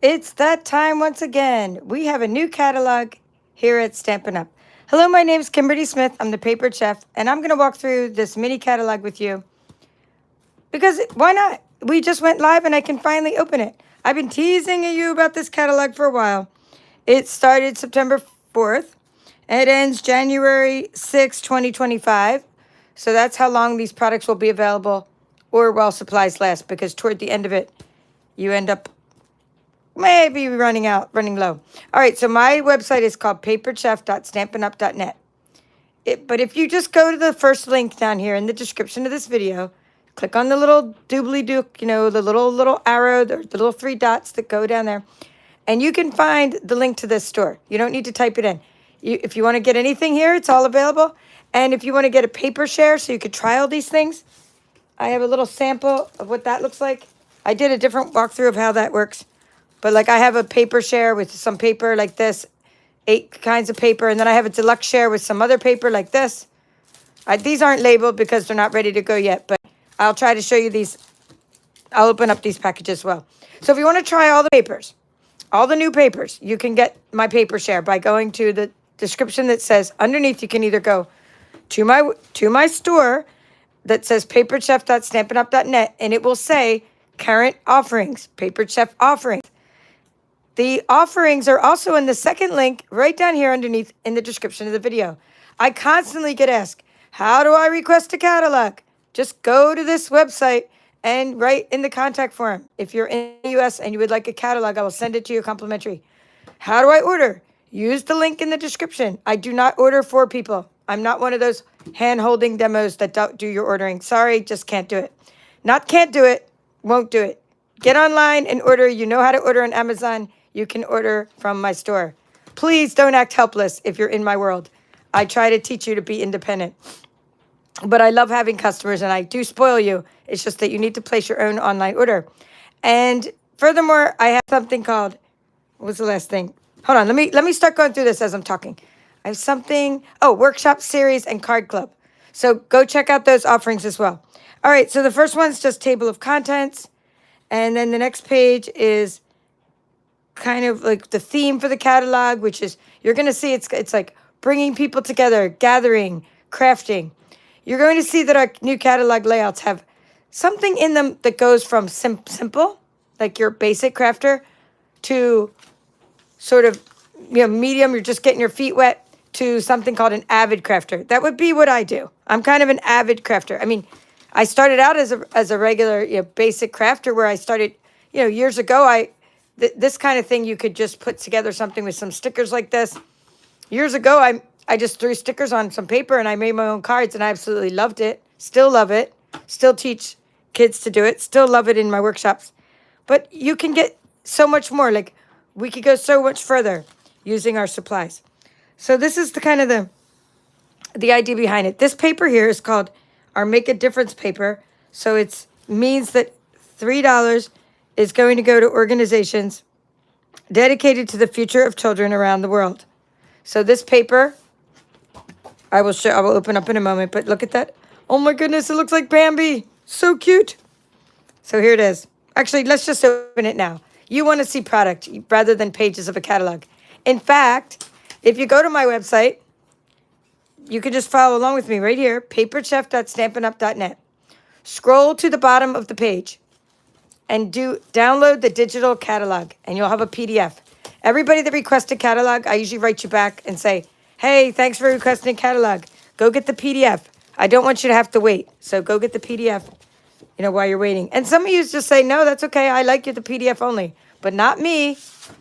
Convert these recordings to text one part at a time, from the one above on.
It's that time once again. We have a new catalog here at Stampin' Up. Hello, my name is Kimberly Smith. I'm the paper chef, and I'm going to walk through this mini catalog with you because why not? We just went live and I can finally open it. I've been teasing you about this catalog for a while. It started September 4th and it ends January 6, 2025. So that's how long these products will be available or while supplies last, because toward the end of it, you end up maybe running low. All right, so my website is called paperchef.stampinup.net. But if you just go to the first link down here in the description of this video, click on the little doobly-doo, the little arrow, the little three dots that go down there, and you can find the link to this store. You don't need to type it in. If you want to get anything here, it's all available. And if you want to get a paper share so you could try all these things, I have a little sample of what that looks like. I did a different walkthrough of how that works. But like I have a paper share with some paper like this, 8 kinds of paper, and then I have a deluxe share with some other paper like this. These aren't labeled because they're not ready to go yet, but I'll try to show you these. I'll open up these packages as well. So if you want to try all the papers, all the new papers, you can get my paper share by going to the description that says underneath. You can either go to my store that says paperchef.stampinup.net, and it will say current offerings, Paper Chef offerings. The offerings are also in the second link right down here underneath in the description of the video. I constantly get asked, how do I request a catalog? Just go to this website and write in the contact form. If you're in the US and you would like a catalog, I will send it to you complimentary. How do I order? Use the link in the description. I do not order for people. I'm not one of those hand-holding demos that don't do your ordering. Sorry, just can't do it. Not can't do it, won't do it. Get online and order. You know how to order on Amazon. You can order from my store. Please don't act helpless if you're in my world. I try to teach you to be independent. But I love having customers, and I do spoil you. It's just that you need to place your own online order. And furthermore, I have something called, what was the last thing? Hold on, let me start going through this as I'm talking. I have something, workshop series and card club. So go check out those offerings as well. All right, so the first one's just table of contents. And then the next page is kind of like the theme for the catalog, which is, you're going to see it's like bringing people together, gathering, crafting. You're going to see that our new catalog layouts have something in them that goes from simple, like your basic crafter, to sort of, medium, you're just getting your feet wet, to something called an avid crafter. That would be what I do. I'm kind of an avid crafter. I mean, I started out as a regular, basic crafter where I started, years ago. This kind of thing, you could just put together something with some stickers like this. Years ago, I just threw stickers on some paper and I made my own cards, and I absolutely loved it. Still love it. Still teach kids to do it. Still love it in my workshops. But you can get so much more. Like, we could go so much further using our supplies. So this is the kind of the idea behind it. This paper here is called our Make a Difference paper. So it means that $3 is going to go to organizations dedicated to the future of children around the world. So this paper, I will open up in a moment, but look at that. Oh my goodness, it looks like Bambi. So cute. So here it is. Actually, let's just open it now. You want to see product rather than pages of a catalog. In fact, if you go to my website, you can just follow along with me right here, paperchef.stampinup.net. Scroll to the bottom of the page and download the digital catalog, and you'll have a PDF. Everybody that requests a catalog, I usually write you back and say, hey, thanks for requesting a catalog. Go get the PDF. I don't want you to have to wait. So go get the PDF, while you're waiting. And some of you just say, no, that's okay. I like you the PDF only. But not me.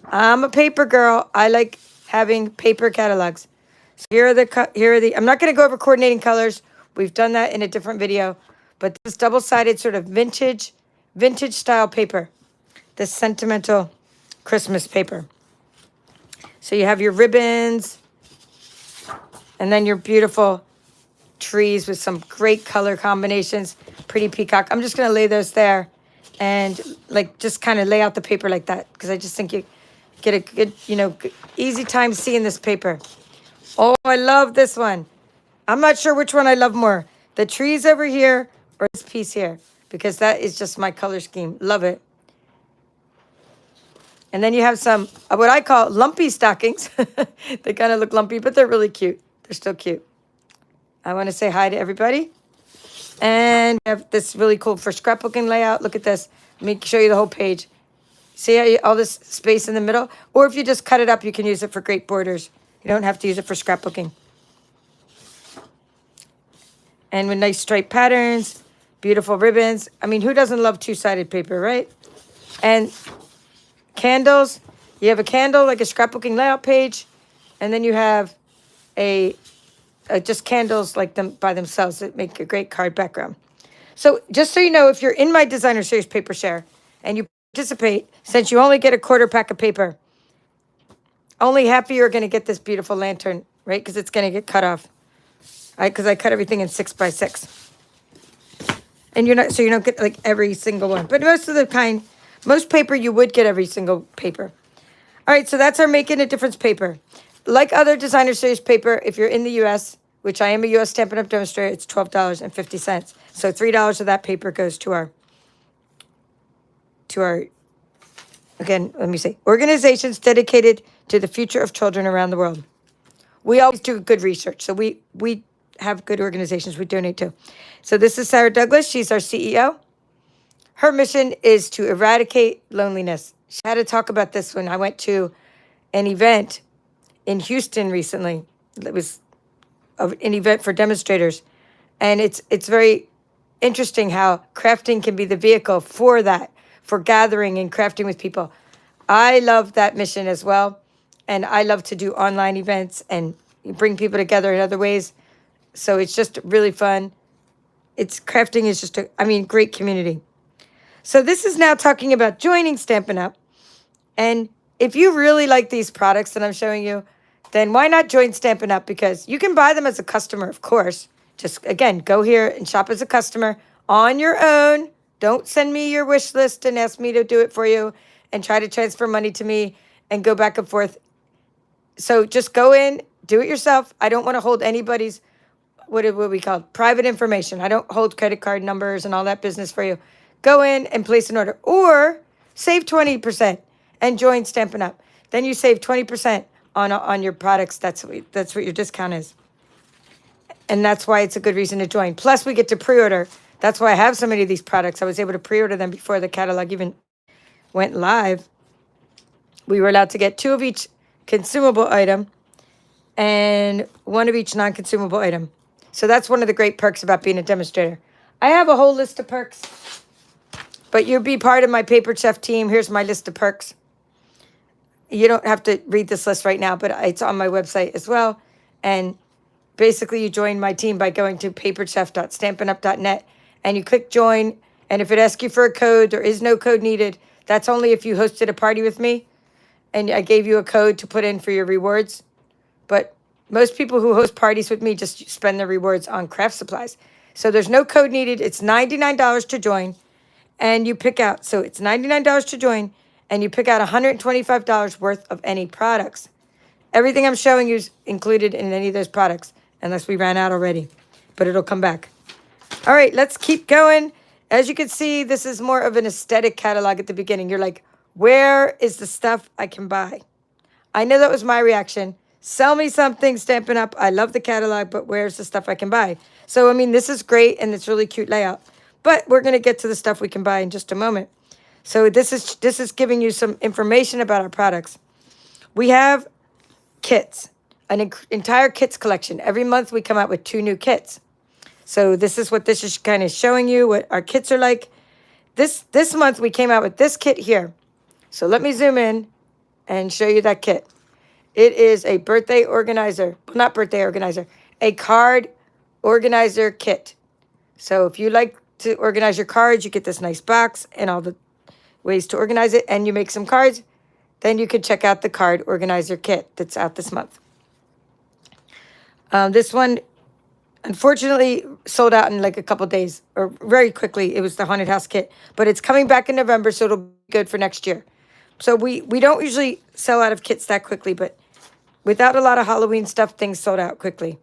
I'm a paper girl. I like having paper catalogs. So here are the, I'm not going to go over coordinating colors. We've done that in a different video. But this double-sided sort of vintage style paper. This sentimental Christmas paper. So you have your ribbons, and then your beautiful trees with some great color combinations. Pretty peacock. I'm just going to lay those there and just kind of lay out the paper like that, because I just think you get a good, easy time seeing this paper. Oh, I love this one. I'm not sure which one I love more, the trees over here or this piece here, because that is just my color scheme. Love it. And then you have some, what I call lumpy stockings. They kind of look lumpy, but they're really cute. They're still cute. I want to say hi to everybody. And we have this really cool for scrapbooking layout. Look at this. Let me show you the whole page. See how all this space in the middle? Or if you just cut it up, you can use it for great borders. You don't have to use it for scrapbooking. And with nice striped patterns, beautiful ribbons. I mean, who doesn't love two-sided paper, right? And candles. You have a candle, like a scrapbooking layout page. And then you have just candles like them by themselves that make a great card background. So just so you know, if you're in my Designer Series Paper Share and you participate, since you only get a quarter pack of paper, only half of you are going to get this beautiful lantern, right? Because it's going to get cut off. Because I cut everything in 6x6. And so you don't get like every single one. But most paper you would get every single paper. All right, so that's our Making a Difference paper. Like other Designer Series paper, if you're in the U.S., which I am a U.S. Stampin' Up! Demonstrator, it's $12.50. So $3 of that paper goes to our, again, let me say, organizations dedicated to the future of children around the world. We always do good research, so we have good organizations we donate to. So this is Sarah Douglas. She's our CEO. Her mission is to eradicate loneliness. She had to talk about this when I went to an event in Houston recently. It was an event for demonstrators. And it's very interesting how crafting can be the vehicle for that, for gathering and crafting with people. I love that mission as well. And I love to do online events and bring people together in other ways. So it's just really fun. Crafting is just great community. So this is now talking about joining Stampin' Up. And if you really like these products that I'm showing you, then why not join Stampin' Up? Because you can buy them as a customer, of course. Just, again, go here and shop as a customer on your own. Don't send me your wish list and ask me to do it for you and try to transfer money to me and go back and forth. So just go in, do it yourself. I don't want to hold anybody's, what we call private information. I don't hold credit card numbers and all that business for you. Go in and place an order. Or save 20% and join Stampin' Up. Then you save 20% on your products. That's what your discount is. And that's why it's a good reason to join. Plus, we get to pre-order. That's why I have so many of these products. I was able to pre-order them before the catalog even went live. We were allowed to get 2 of each consumable item and 1 of each non-consumable item. So that's one of the great perks about being a demonstrator. I have a whole list of perks, but you'll be part of my Paper Chef team. Here's my list of perks. You don't have to read this list right now, but it's on my website as well. And basically, you join my team by going to paperchef.stampinup.net, and you click join. And if it asks you for a code, there is no code needed. That's only if you hosted a party with me, and I gave you a code to put in for your rewards. But most people who host parties with me just spend their rewards on craft supplies. So there's no code needed. It's $99 to join, and you pick out. So it's $99 to join, and you pick out $125 worth of any products. Everything I'm showing you is included in any of those products, unless we ran out already, but it'll come back. All right, let's keep going. As you can see, this is more of an aesthetic catalog at the beginning. You're like, where is the stuff I can buy? I know that was my reaction. Sell me something, Stampin' Up. I love the catalog, but where's the stuff I can buy? So, this is great, and it's really cute layout. But we're going to get to the stuff we can buy in just a moment. So this is giving you some information about our products. We have kits, an entire kits collection. Every month we come out with 2 new kits. So this is what this is kind of showing you, what our kits are like. This month we came out with this kit here. So let me zoom in and show you that kit. It is a birthday organizer, well, not birthday organizer, a card organizer kit. So if you like to organize your cards, you get this nice box and all the ways to organize it, and you make some cards, then you can check out the card organizer kit that's out this month. This one, unfortunately, sold out in like a couple days, or very quickly. It was the Haunted House kit, but it's coming back in November, so it'll be good for next year. So we don't usually sell out of kits that quickly, but without a lot of Halloween stuff, things sold out quickly.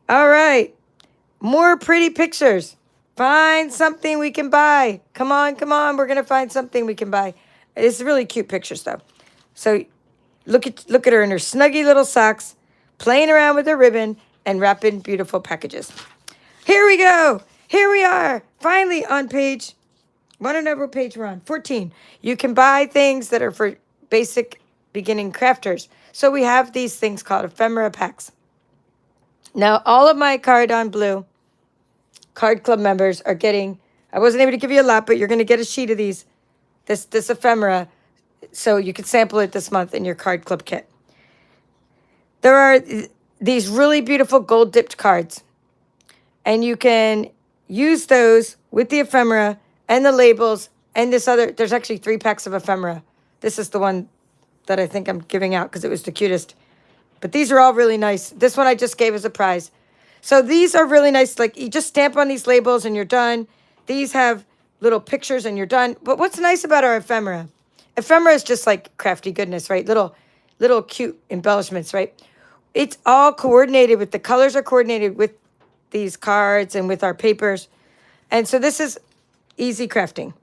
All right, more pretty pictures. Find something we can buy. Come on, we're going to find something we can buy. It's really cute pictures though. So look at her in her snuggy little socks, playing around with her ribbon and wrapping beautiful packages. Here we go. Here we are. Finally on page, want to know what page we're on? 14. You can buy things that are for basic beginning crafters. So we have these things called ephemera packs. Now, all of my Card on Blue Card Club members are getting, I wasn't able to give you a lot, but you're going to get a sheet of these, this ephemera, so you can sample it this month in your Card Club kit. There are these really beautiful gold dipped cards, and you can use those with the ephemera and the labels and this other, there's actually 3 packs of ephemera. This is the one that I think I'm giving out because it was the cutest. But these are all really nice. This one I just gave as a prize. So these are really nice. Like, you just stamp on these labels and you're done. These have little pictures and you're done. But what's nice about our ephemera? Ephemera is just like crafty goodness, right? Little cute embellishments, right? It's all coordinated with, the colors are coordinated with these cards and with our papers. And so this is easy crafting.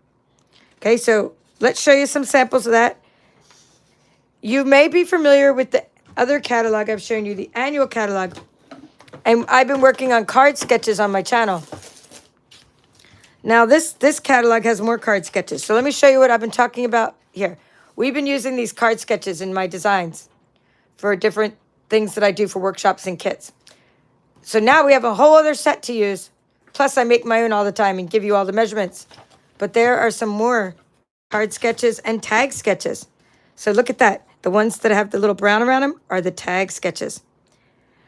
Okay, so let's show you some samples of that. You may be familiar with the other catalog I've shown you, the annual catalog. And I've been working on card sketches on my channel. Now this catalog has more card sketches. So let me show you what I've been talking about here. We've been using these card sketches in my designs for different things that I do for workshops and kits. So now we have a whole other set to use. Plus I make my own all the time and give you all the measurements. But there are some more card sketches and tag sketches. So look at that. The ones that have the little brown around them are the tag sketches.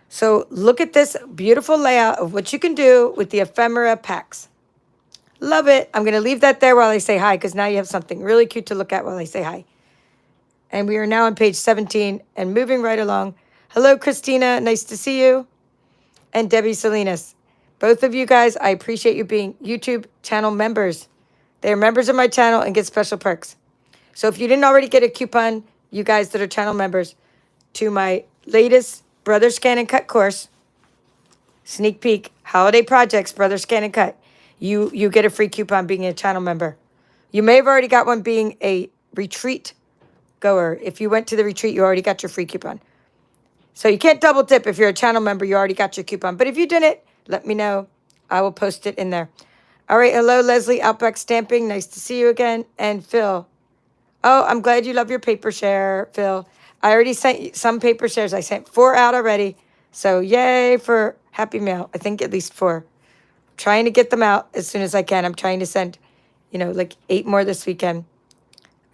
So look at this beautiful layout of what you can do with the ephemera packs. Love it. I'm going to leave that there while I say hi, because now you have something really cute to look at while I say hi. And we are now on page 17 and moving right along. Hello, Christina. Nice to see you. And Debbie Salinas. Both of you guys, I appreciate you being YouTube channel members. They are members of my channel and get special perks. So if you didn't already get a coupon, you guys that are channel members, to my latest Brother Scan and Cut course, sneak peek, holiday projects, Brother Scan and Cut, you get a free coupon being a channel member. You may have already got one being a retreat goer. If you went to the retreat, you already got your free coupon. So you can't double dip. If you're a channel member, you already got your coupon. But if you didn't, let me know. I will post it in there. All right, hello, Leslie, Outback Stamping. Nice to see you again. And Phil. Oh, I'm glad you love your paper share, Phil. I already sent you some paper shares. I sent 4 out already. So yay for Happy Mail. I think at least 4. Trying to get them out as soon as I can. I'm trying to send, like 8 more this weekend.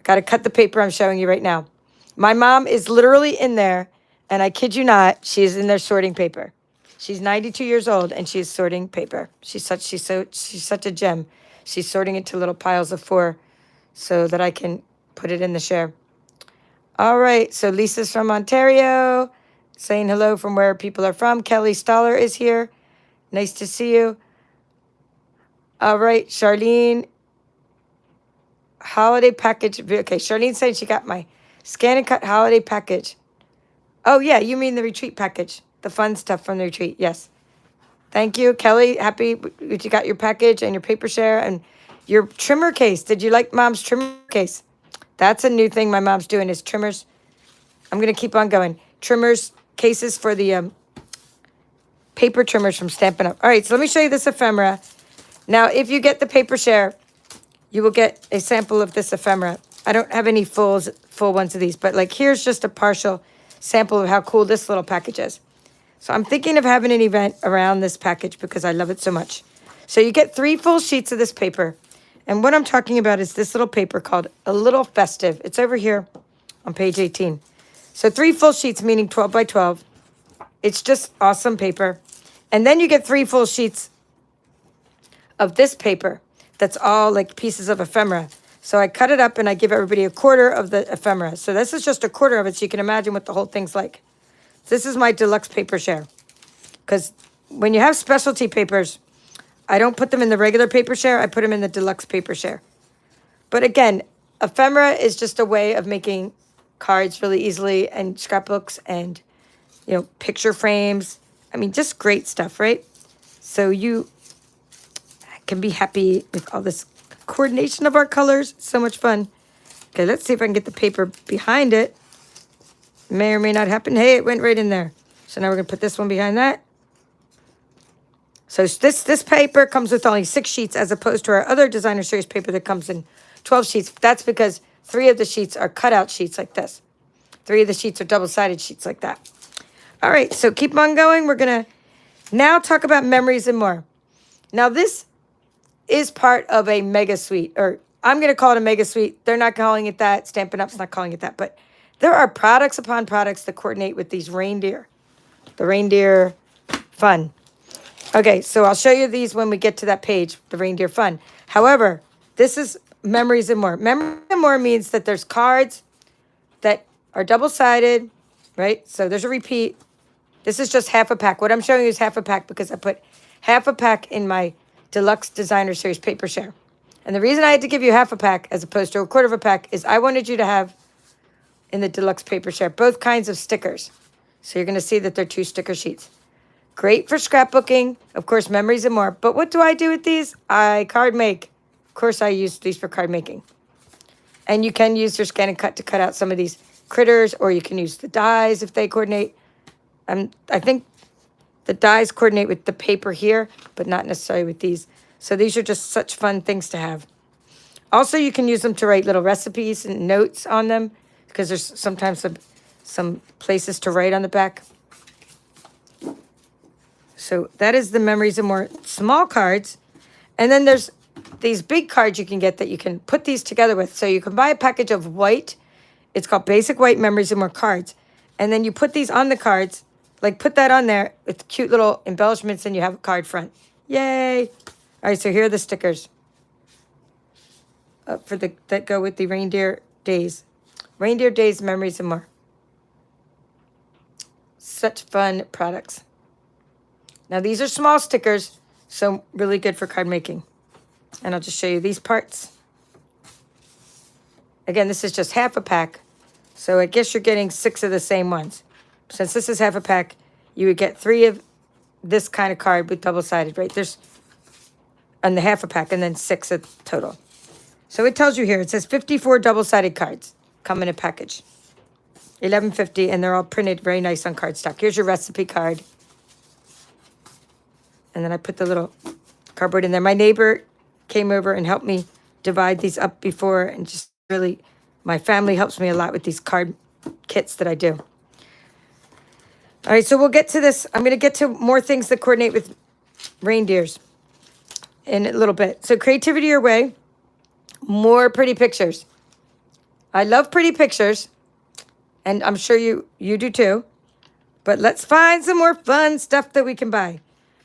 Got to cut the paper I'm showing you right now. My mom is literally in there, and I kid you not, she's in there sorting paper. She's 92 years old, and she's sorting paper. She's such a gem. She's sorting it to little piles of 4 so that I can put it in the share. All right, so Lisa's from Ontario, saying hello from where people are from. Kelly Stoller is here. Nice to see you. All right, Charlene. Holiday package. Okay, Charlene saying she got my Scan and Cut holiday package. Oh, yeah, you mean the retreat package. The fun stuff from the retreat, yes. Thank you, Kelly. Happy that you got your package and your paper share and your trimmer case. Did you like Mom's trimmer case? That's a new thing my mom's doing is trimmers. I'm going to keep on going. Trimmers, cases for the paper trimmers from Stampin' Up. All right, so let me show you this ephemera. Now, if you get the paper share, you will get a sample of this ephemera. I don't have any full ones of these, but like here's just a partial sample of how cool this little package is. So I'm thinking of having an event around this package because I love it so much. So you get 3 full sheets of this paper. And what I'm talking about is this little paper called A Little Festive. It's over here on page 18. So 3 full sheets, meaning 12 by 12. It's just awesome paper. And then you get 3 full sheets of this paper that's all like pieces of ephemera. So I cut it up and I give everybody a quarter of the ephemera. So this is just a quarter of it so you can imagine what the whole thing's like. This is my deluxe paper share. Because when you have specialty papers, I don't put them in the regular paper share. I put them in the deluxe paper share. But again, ephemera is just a way of making cards really easily and scrapbooks and, picture frames. I mean, just great stuff, right? So you can be happy with all this coordination of our colors. So much fun. Okay, let's see if I can get the paper behind it. May or may not happen. Hey, it went right in there. So now we're going to put this one behind that. So this paper comes with only 6 sheets as opposed to our other designer series paper that comes in 12 sheets. That's because 3 of the sheets are cutout sheets like this. 3 of the sheets are double-sided sheets like that. All right, so keep on going. We're going to now talk about memories and more. Now this is part of a mega suite, or I'm going to call it a mega suite. They're not calling it that. Stampin' Up's not calling it that. But there are products upon products that coordinate with these reindeer. The reindeer fun. Okay, so I'll show you these when we get to that page, the reindeer fun. However, this is memories and more. Memories and more means that there's cards that are double-sided, right? So there's a repeat. This is just half a pack. What I'm showing you is half a pack because I put half a pack in my Deluxe Designer Series paper share. And the reason I had to give you half a pack as opposed to a quarter of a pack is I wanted you to have in the Deluxe paper share both kinds of stickers. So you're going to see that they're 2 sticker sheets. Great for scrapbooking, of course, memories and more. But what do I do with these? I card make. Of course, I use these for card making. And you can use your scan and cut to cut out some of these critters, or you can use the dies if they coordinate. I think the dies coordinate with the paper here, but not necessarily with these. So these are just such fun things to have. Also, you can use them to write little recipes and notes on them because there's sometimes some places to write on the back. So that is the memories and more small cards. And then there's these big cards you can get that you can put these together with. So you can buy a package of white. It's called Basic White Memories and More cards. And then you put these on the cards, like put that on there with cute little embellishments and you have a card front. Yay. All right, so here are the stickers that go with the Reindeer Days. Reindeer Days, Memories and More. Such fun products. Now, these are small stickers, so really good for card making. And I'll just show you these parts. Again, this is just half a pack, so I guess you're getting 6 of the same ones. Since this is half a pack, you would get 3 of this kind of card with double-sided, right? There's on the half a pack, and then 6 of total. So it tells you here, it says 54 double-sided cards come in a package. $11.50, and they're all printed very nice on cardstock. Here's your recipe card. And then I put the little cardboard in there. My neighbor came over and helped me divide these up before, and just really, my family helps me a lot with these card kits that I do. All right, so we'll get to this. I'm going to get to more things that coordinate with reindeers in a little bit. So creativity your way, more pretty pictures. I love pretty pictures, and I'm sure you do too. But let's find some more fun stuff that we can buy.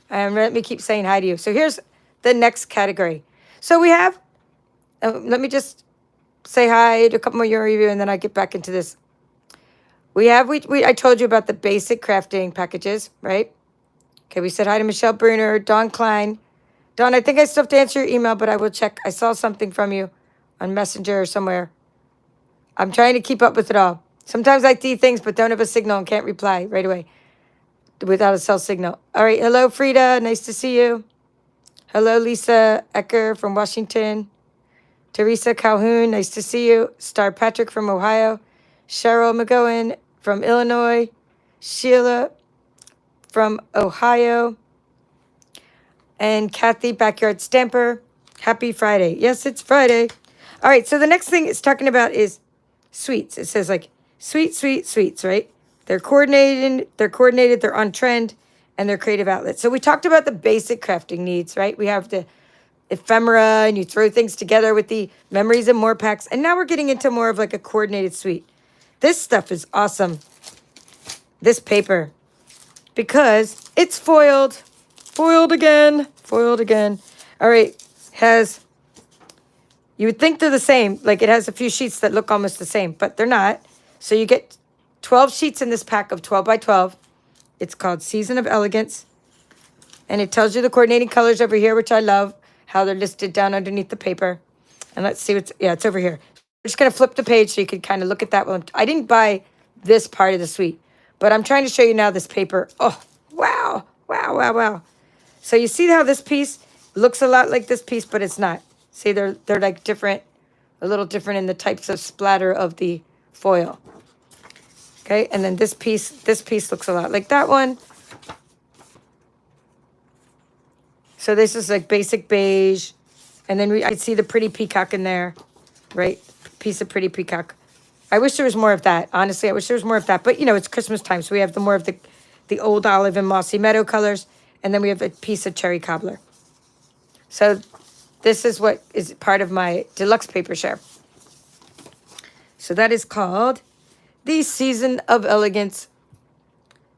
And let me keep saying hi to you. So here's the next category. So we have, let me just say hi to a couple more your review, and then I get back into this. I told you about the basic crafting packages, right? Okay, we said hi to Michelle Bruner, Dawn Klein. Dawn, I think I still have to answer your email, but I will check. I saw something from you on Messenger or somewhere. I'm trying to keep up with it all. Sometimes I see things, but don't have a signal and can't reply right away without a cell signal. All right, hello, Frida. Nice to see you. Hello, Lisa Ecker from Washington. Teresa Calhoun, nice to see you. Star Patrick from Ohio. Cheryl McGowan from Illinois. Sheila from Ohio. And Kathy, Backyard Stamper. Happy Friday. Yes, it's Friday. All right, so the next thing it's talking about is sweets. It says like sweet, sweet, sweets, right? They're coordinated, they're on trend, and they're creative outlets. So we talked about the basic crafting needs, right? We have the ephemera, and you throw things together with the memories and more packs. And now we're getting into more of like a coordinated suite. This stuff is awesome. This paper, because it's foiled. Foiled again. All right, you would think they're the same. Like it has a few sheets that look almost the same, but they're not. So you get 12 sheets in this pack of 12 by 12. It's called Season of Elegance. And it tells you the coordinating colors over here, which I love, how they're listed down underneath the paper. And let's see it's over here. We're just going to flip the page so you can kind of look at that one. I didn't buy this part of the suite, but I'm trying to show you now this paper. Oh, wow. So you see how this piece looks a lot like this piece, but it's not. See, they're like different a little different in the types of splatter of the foil. Okay, and then this piece looks a lot like that one. So this is like basic beige. And then I could see the pretty peacock in there, right? Piece of pretty peacock. I wish there was more of that. Honestly, I wish there was more of that. But, you know, it's Christmas time, so we have the more of the old olive and mossy meadow colors. And then we have a piece of cherry cobbler. So this is what is part of my deluxe paper share. So that is called the Season of Elegance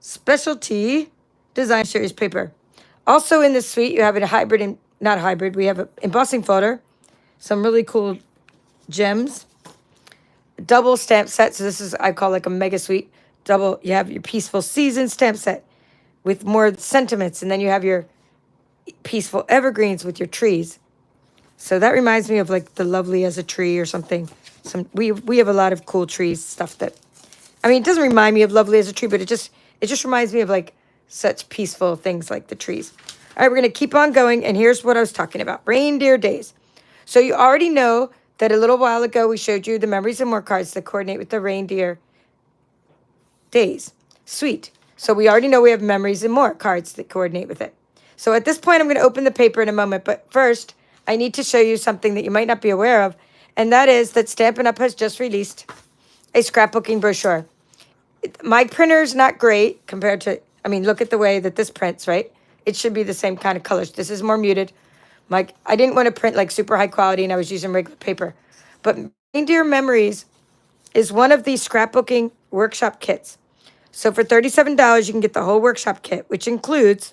Specialty Design Series paper. Also in this suite, you have a hybrid and not hybrid. We have an embossing folder, some really cool gems, double stamp set. So this is, I call like a mega suite. Double, you have your Peaceful Season stamp set with more sentiments. And then you have your Peaceful Evergreens with your trees. So that reminds me of like the Lovely as a Tree or something. We have a lot of cool trees stuff that, I mean, it doesn't remind me of Lovely as a Tree, but it just reminds me of like such peaceful things like the trees. All right, we're going to keep on going. And here's what I was talking about. Reindeer Days. So you already know that a little while ago we showed you the Memories and More cards that coordinate with the Reindeer Days. Sweet. So we already know we have Memories and More cards that coordinate with it. So at this point, I'm going to open the paper in a moment. But first, I need to show you something that you might not be aware of. And that is that Stampin' Up! Has just released a scrapbooking brochure. My printer is not great compared to, I mean, look at the way that this prints, right? It should be the same kind of colors. This is more muted. I didn't want to print like super high quality, and I was using regular paper. But Reindeer Memories is one of these scrapbooking workshop kits. So for $37, you can get the whole workshop kit, which includes,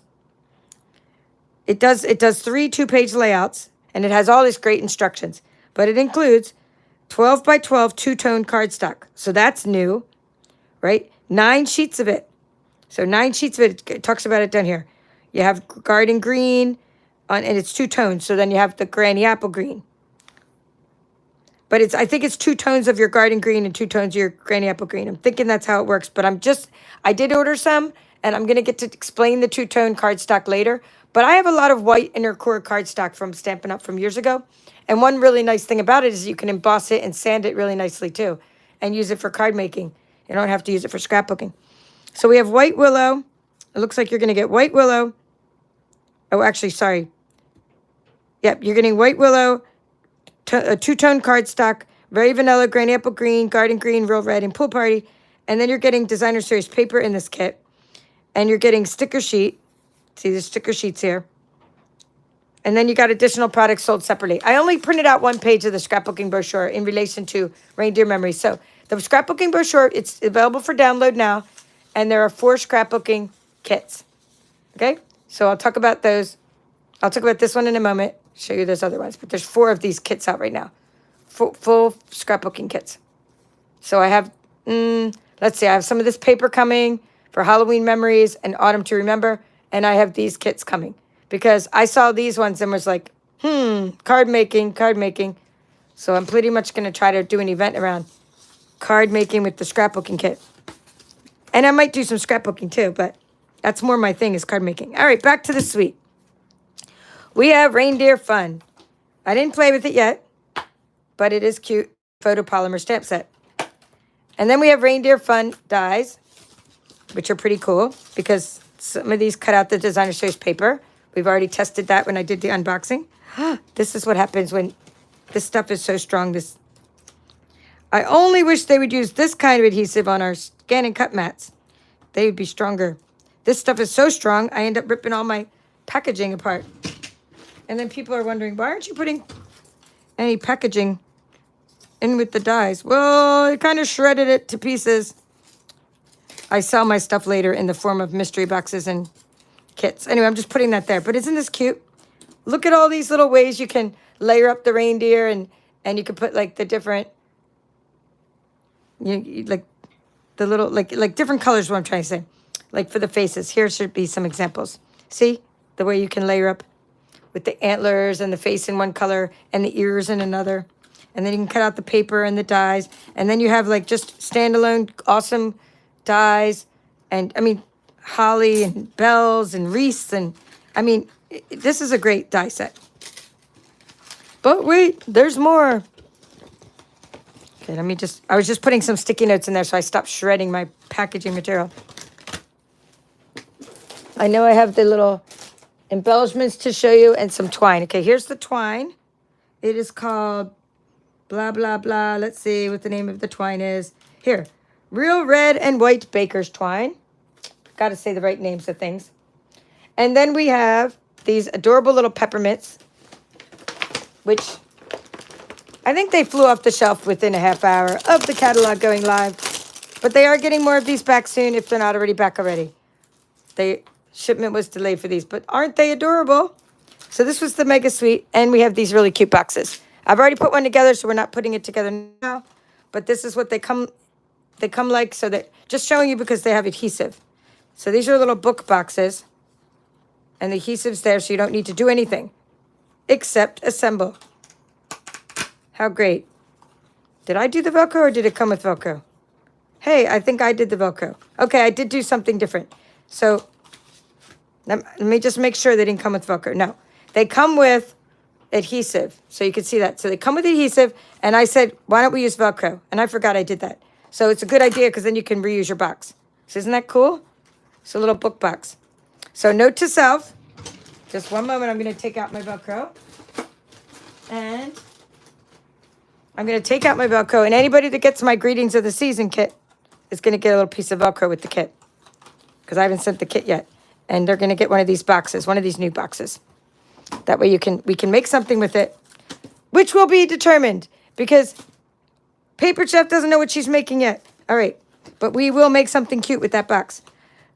it does 3 2-page layouts, and it has all these great instructions. But it includes 12 by 12 two-tone cardstock. So that's new, right? 9 sheets of it. So 9 sheets of it. It talks about it down here. You have garden green, and it's 2 tones. So then you have the granny apple green. But I think it's 2 tones of your garden green and 2 tones of your granny apple green. I'm thinking that's how it works. But I did order some, and I'm going to get to explain the 2-tone cardstock later. But I have a lot of white inner core cardstock from Stampin' Up! From years ago. And one really nice thing about it is you can emboss it and sand it really nicely too. And use it for card making. You don't have to use it for scrapbooking. So we have white willow. It looks like you're going to get white willow. Oh, actually, sorry. Yep, you're getting white willow, a 2-tone cardstock, very vanilla, granny apple green, garden green, real red, and pool party. And then you're getting designer series paper in this kit. And you're getting sticker sheet. See the sticker sheets here. And then you got additional products sold separately. I only printed out 1 page of the scrapbooking brochure in relation to Reindeer Memories. So the scrapbooking brochure, it's available for download now. And there are 4 scrapbooking kits. Okay? So I'll talk about those. I'll talk about this one in a moment. Show you those other ones. But there's 4 of these kits out right now. Full scrapbooking kits. So I have, let's see, I have some of this paper coming for Halloween memories and autumn to remember. And I have these kits coming. Because I saw these ones and was like, card making. So I'm pretty much going to try to do an event around card making with the scrapbooking kit. And I might do some scrapbooking too, but that's more my thing is card making. All right, back to the suite. We have Reindeer Fun. I didn't play with it yet, but it is cute. Photopolymer stamp set. And then we have Reindeer Fun dies, which are pretty cool because some of these cut out the designer series paper. We've already tested that when I did the unboxing. This is what happens when this stuff is so strong. I only wish they would use this kind of adhesive on our scan and cut mats. They would be stronger. This stuff is so strong, I end up ripping all my packaging apart. And then people are wondering, why aren't you putting any packaging in with the dies? Well, I kind of shredded it to pieces. I sell my stuff later in the form of mystery boxes and kits. Anyway, I'm just putting that there. But isn't this cute? Look at all these little ways you can layer up the reindeer, and you can put like the different, like the little, like different colors, what I'm trying to say. Like for the faces. Here should be some examples. See the way you can layer up with the antlers and the face in one color and the ears in another. And then you can cut out the paper and the dies. And then you have like just standalone awesome dies. And I mean, holly and bells and wreaths. And I mean, this is a great die set. But wait, there's more. Okay, let me just, I was just putting some sticky notes in there, so I stopped shredding my packaging material. I know I have the little embellishments to show you and some twine. Okay, here's the twine. It is called blah, blah, blah. Let's see what the name of the twine is. Here, real red and white baker's twine. Got to say the right names of things. And then we have these adorable little peppermints, which I think they flew off the shelf within a half hour of the catalog going live. But they are getting more of these back soon if they're not already back already. Shipment was delayed for these, but aren't they adorable? So this was the Mega Suite, and we have these really cute boxes. I've already put one together, so we're not putting it together now. But this is what they come like, so that, just showing you because they have adhesive. So these are little book boxes, and the adhesive's there, so you don't need to do anything except assemble. How great. Did I do the Velcro, or did it come with Velcro? Hey, I think I did the Velcro. Okay, I did do something different. So let me just make sure they didn't come with Velcro. No, they come with adhesive. So you can see that. So they come with adhesive, and I said, why don't we use Velcro? And I forgot I did that. So it's a good idea because then you can reuse your box. So isn't that cool? It's a little book box. So note to self, just one moment, I'm going to take out my Velcro. And I'm going to take out my Velcro. And anybody that gets my Greetings of the Season kit is going to get a little piece of Velcro with the kit, because I haven't sent the kit yet. And they're going to get one of these boxes, one of these new boxes. That way we can make something with it, which will be determined, because Paper Chef doesn't know what she's making yet. All right, but we will make something cute with that box.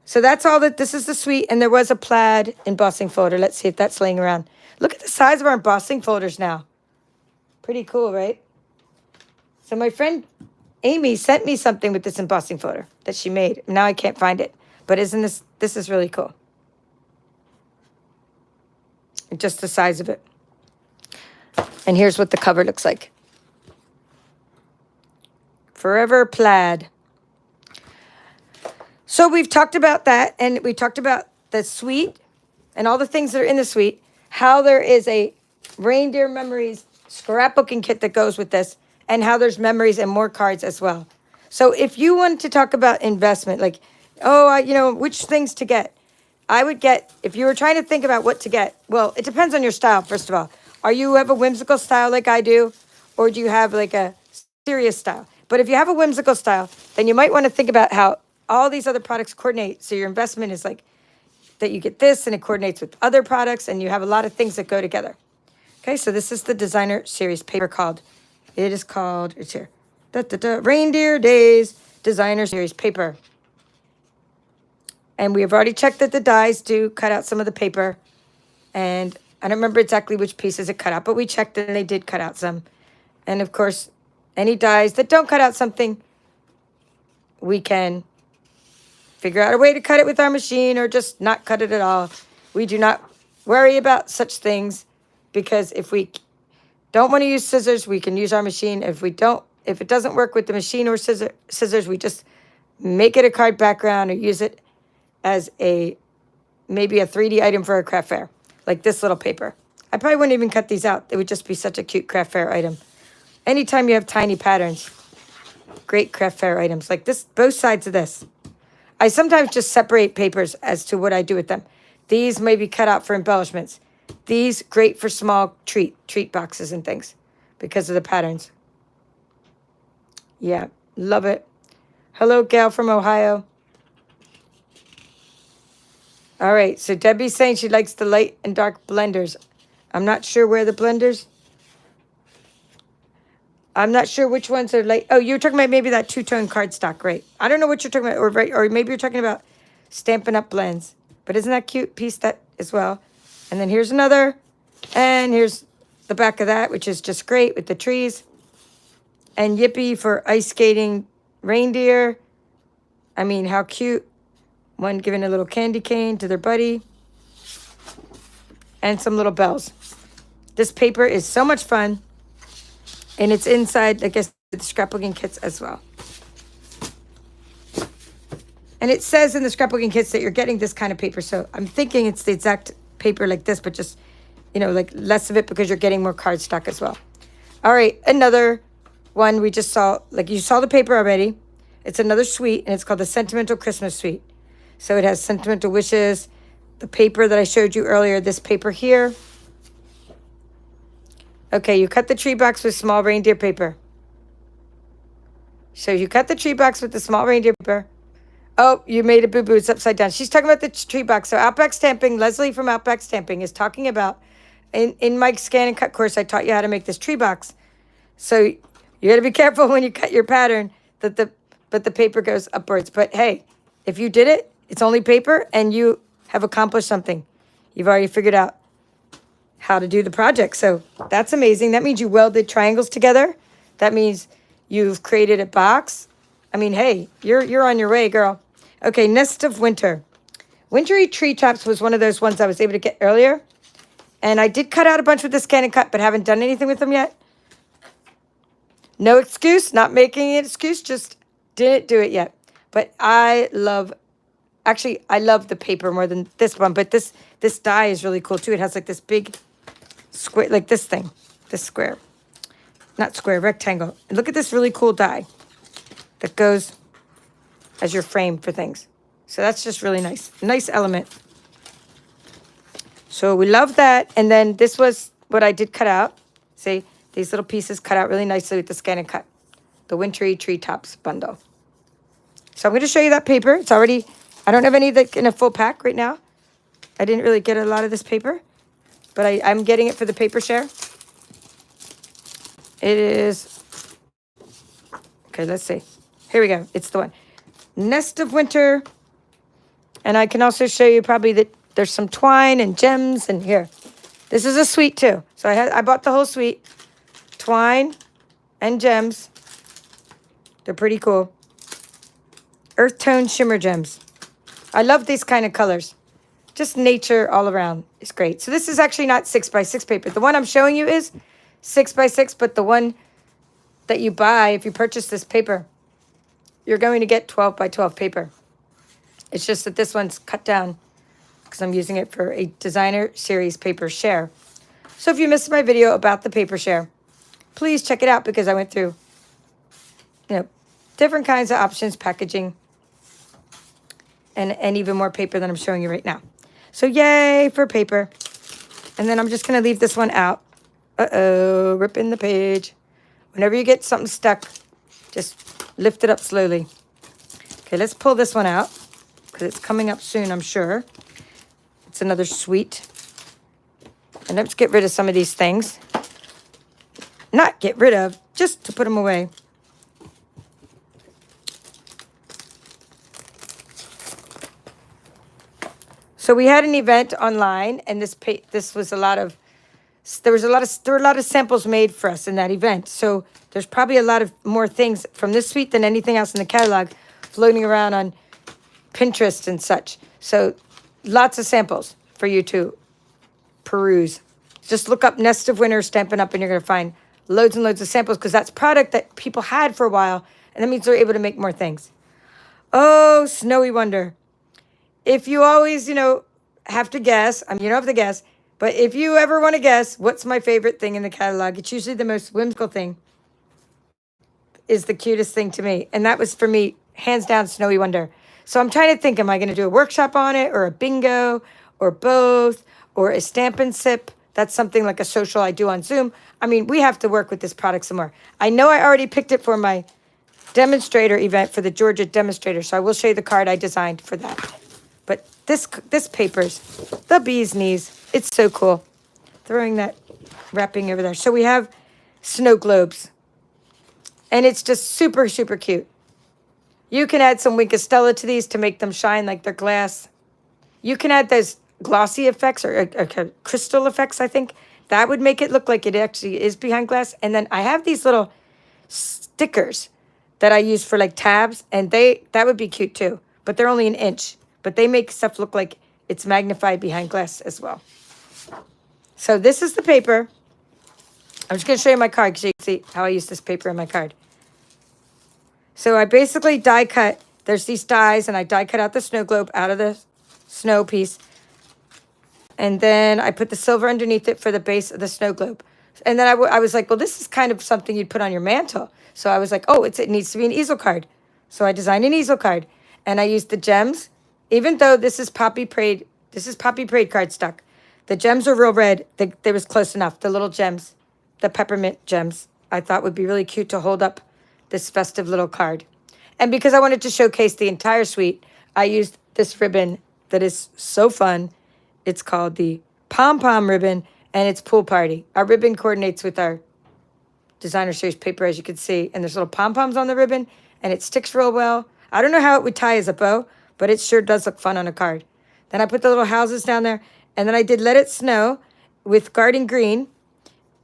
So that's all that, this is the suite, and there was a plaid embossing folder. Let's see if that's laying around. Look at the size of our embossing folders now. Pretty cool, right? So my friend Amy sent me something with this embossing folder that she made. Now I can't find it, but isn't this is really cool. Just the size of it. And here's what the cover looks like. Forever Plaid. So we've talked about that, and we talked about the suite and all the things that are in the suite, how there is a Reindeer Memories scrapbooking kit that goes with this, and how there's memories and more cards as well. So if you want to talk about investment, like, which things to get, I would get, if you were trying to think about what to get, well, it depends on your style, first of all. Are you have a whimsical style like I do, or do you have like a serious style? But if you have a whimsical style, then you might want to think about how all these other products coordinate. So your investment is like that you get this, and it coordinates with other products, and you have a lot of things that go together. Okay, so this is the designer series paper it's here, Reindeer Days designer series paper. And we have already checked that the dies do cut out some of the paper. And I don't remember exactly which pieces it cut out, but we checked and they did cut out some. And of course, any dies that don't cut out something, we can figure out a way to cut it with our machine, or just not cut it at all. We do not worry about such things, because if we don't want to use scissors, we can use our machine. If it doesn't work with the machine or scissors, we just make it a card background or use it as maybe a 3D item for a craft fair, like this little paper. I probably wouldn't even cut these out. It would just be such a cute craft fair item. Anytime you have tiny patterns, great craft fair items like this, both sides of this. I sometimes just separate papers as to what I do with them. These may be cut out for embellishments. These, great for small treat boxes and things because of the patterns. Yeah, love it. Hello, Gail from Ohio. All right, so Debbie's saying she likes the light and dark blenders. I'm not sure where the blenders. I'm not sure which ones are light. Oh, you're talking about maybe that two-tone cardstock, right? I don't know what you're talking about, or maybe you're talking about Stampin' Up! Blends. But isn't that cute piece that as well? And then here's another, and here's the back of that, which is just great with the trees. And Yippee for ice skating reindeer. I mean, how cute. One giving a little candy cane to their buddy. And some little bells. This paper is so much fun. And it's inside, I guess, the scrapbooking kits as well. And it says in the scrapbooking kits that you're getting this kind of paper. So I'm thinking it's the exact paper like this, but just, like less of it because you're getting more cardstock as well. All right, another one we just saw, like you saw the paper already. It's another suite, and it's called the Sentimental Christmas Suite. So it has sentimental wishes, the paper that I showed you earlier, this paper here. Okay, you cut the tree box with small reindeer paper. So you cut the tree box with the small reindeer paper. Oh, you made a boo-boo. It's upside down. She's talking about the tree box. So Outback Stamping, Leslie from Outback Stamping is talking about, in my scan and cut course, I taught you how to make this tree box. So you got to be careful when you cut your pattern but the paper goes upwards. But hey, if you did it, it's only paper and you have accomplished something. You've already figured out how to do the project. So that's amazing. That means you welded triangles together. That means you've created a box. I mean, hey, you're on your way, girl. Okay, Nest of Winter. Wintry Treetops was one of those ones I was able to get earlier. And I did cut out a bunch with the scan and cut, but haven't done anything with them yet. No excuse, not making an excuse, just didn't do it yet. But I love the paper more than this one. But this die is really cool too. It has like this big square, like this thing, this square. Not square, rectangle. And look at this really cool die that goes as your frame for things. So that's just really nice. Nice element. So we love that. And then this was what I did cut out. See, these little pieces cut out really nicely with the scan and cut. The Wintry Treetops bundle. So I'm going to show you that paper. It's already, I don't have any that in a full pack right now. I didn't really get a lot of this paper, but I'm getting it for the paper share. It is, okay, let's see. Here we go. It's the one. Nest of Winter. And I can also show you probably that there's some twine and gems in here. This is a suite too. So I bought the whole suite. Twine and gems. They're pretty cool. Earth tone shimmer gems. I love these kind of colors. Just nature all around is great. So this is actually not 6x6 paper. The one I'm showing you is 6x6, but the one that you buy, if you purchase this paper, you're going to get 12x12 paper. It's just that this one's cut down because I'm using it for a designer series paper share. So if you missed my video about the paper share, please check it out because I went through, different kinds of options, packaging, and even more paper than I'm showing you right now. So yay for paper. And then I'm just going to leave this one out. Uh-oh, ripping the page. Whenever you get something stuck, just lift it up slowly. Okay, let's pull this one out because it's coming up soon, I'm sure. It's another suite. And let's get rid of some of these things. Not get rid of, just to put them away. So we had an event online, and this was there were a lot of samples made for us in that event. So there's probably a lot of more things from this suite than anything else in the catalog floating around on Pinterest and such. So lots of samples for you to peruse. Just look up Nest of Winter Stampin' Up! And you're going to find loads and loads of samples because that's product that people had for a while, and that means they're able to make more things. Oh, Snowy Wonder. If you always, have to guess, you don't have to guess, but if you ever want to guess what's my favorite thing in the catalog, it's usually the most whimsical thing is the cutest thing to me. And that was, for me, hands down, Snowy Wonder. So I'm trying to think, am I going to do a workshop on it or a bingo or both or a Stampin' Sip? That's something like a social I do on Zoom. We have to work with this product some more. I know I already picked it for my Demonstrator event for the Georgia Demonstrator, so I will show you the card I designed for that. But this paper's the bee's knees. It's so cool. Throwing that wrapping over there. So we have snow globes. And it's just super, super cute. You can add some Wink of Stella to these to make them shine like they're glass. You can add those glossy effects or crystal effects, I think. That would make it look like it actually is behind glass. And then I have these little stickers that I use for like tabs. And that would be cute too. But they're only an inch. But they make stuff look like it's magnified behind glass as well. So this is the paper. I'm just going to show you my card so you can see how I use this paper in my card. So I basically die cut. There's these dies, and I die cut out the snow globe out of the snow piece. And then I put the silver underneath it for the base of the snow globe. And then I was like, well, this is kind of something you'd put on your mantle. So I was like, oh, it needs to be an easel card. So I designed an easel card, and I used the gems. Even though this is poppy parade cardstock. The gems are real red. They was close enough. The little gems, the peppermint gems, I thought would be really cute to hold up this festive little card. And because I wanted to showcase the entire suite, I used this ribbon that is so fun. It's called the Pom Pom ribbon, and it's Pool Party. Our ribbon coordinates with our designer series paper, as you can see, and there's little pom-poms on the ribbon, and it sticks real well. I don't know how it would tie as a bow, but it sure does look fun on a card. Then I put the little houses down there, and then I did Let It Snow with Garden Green,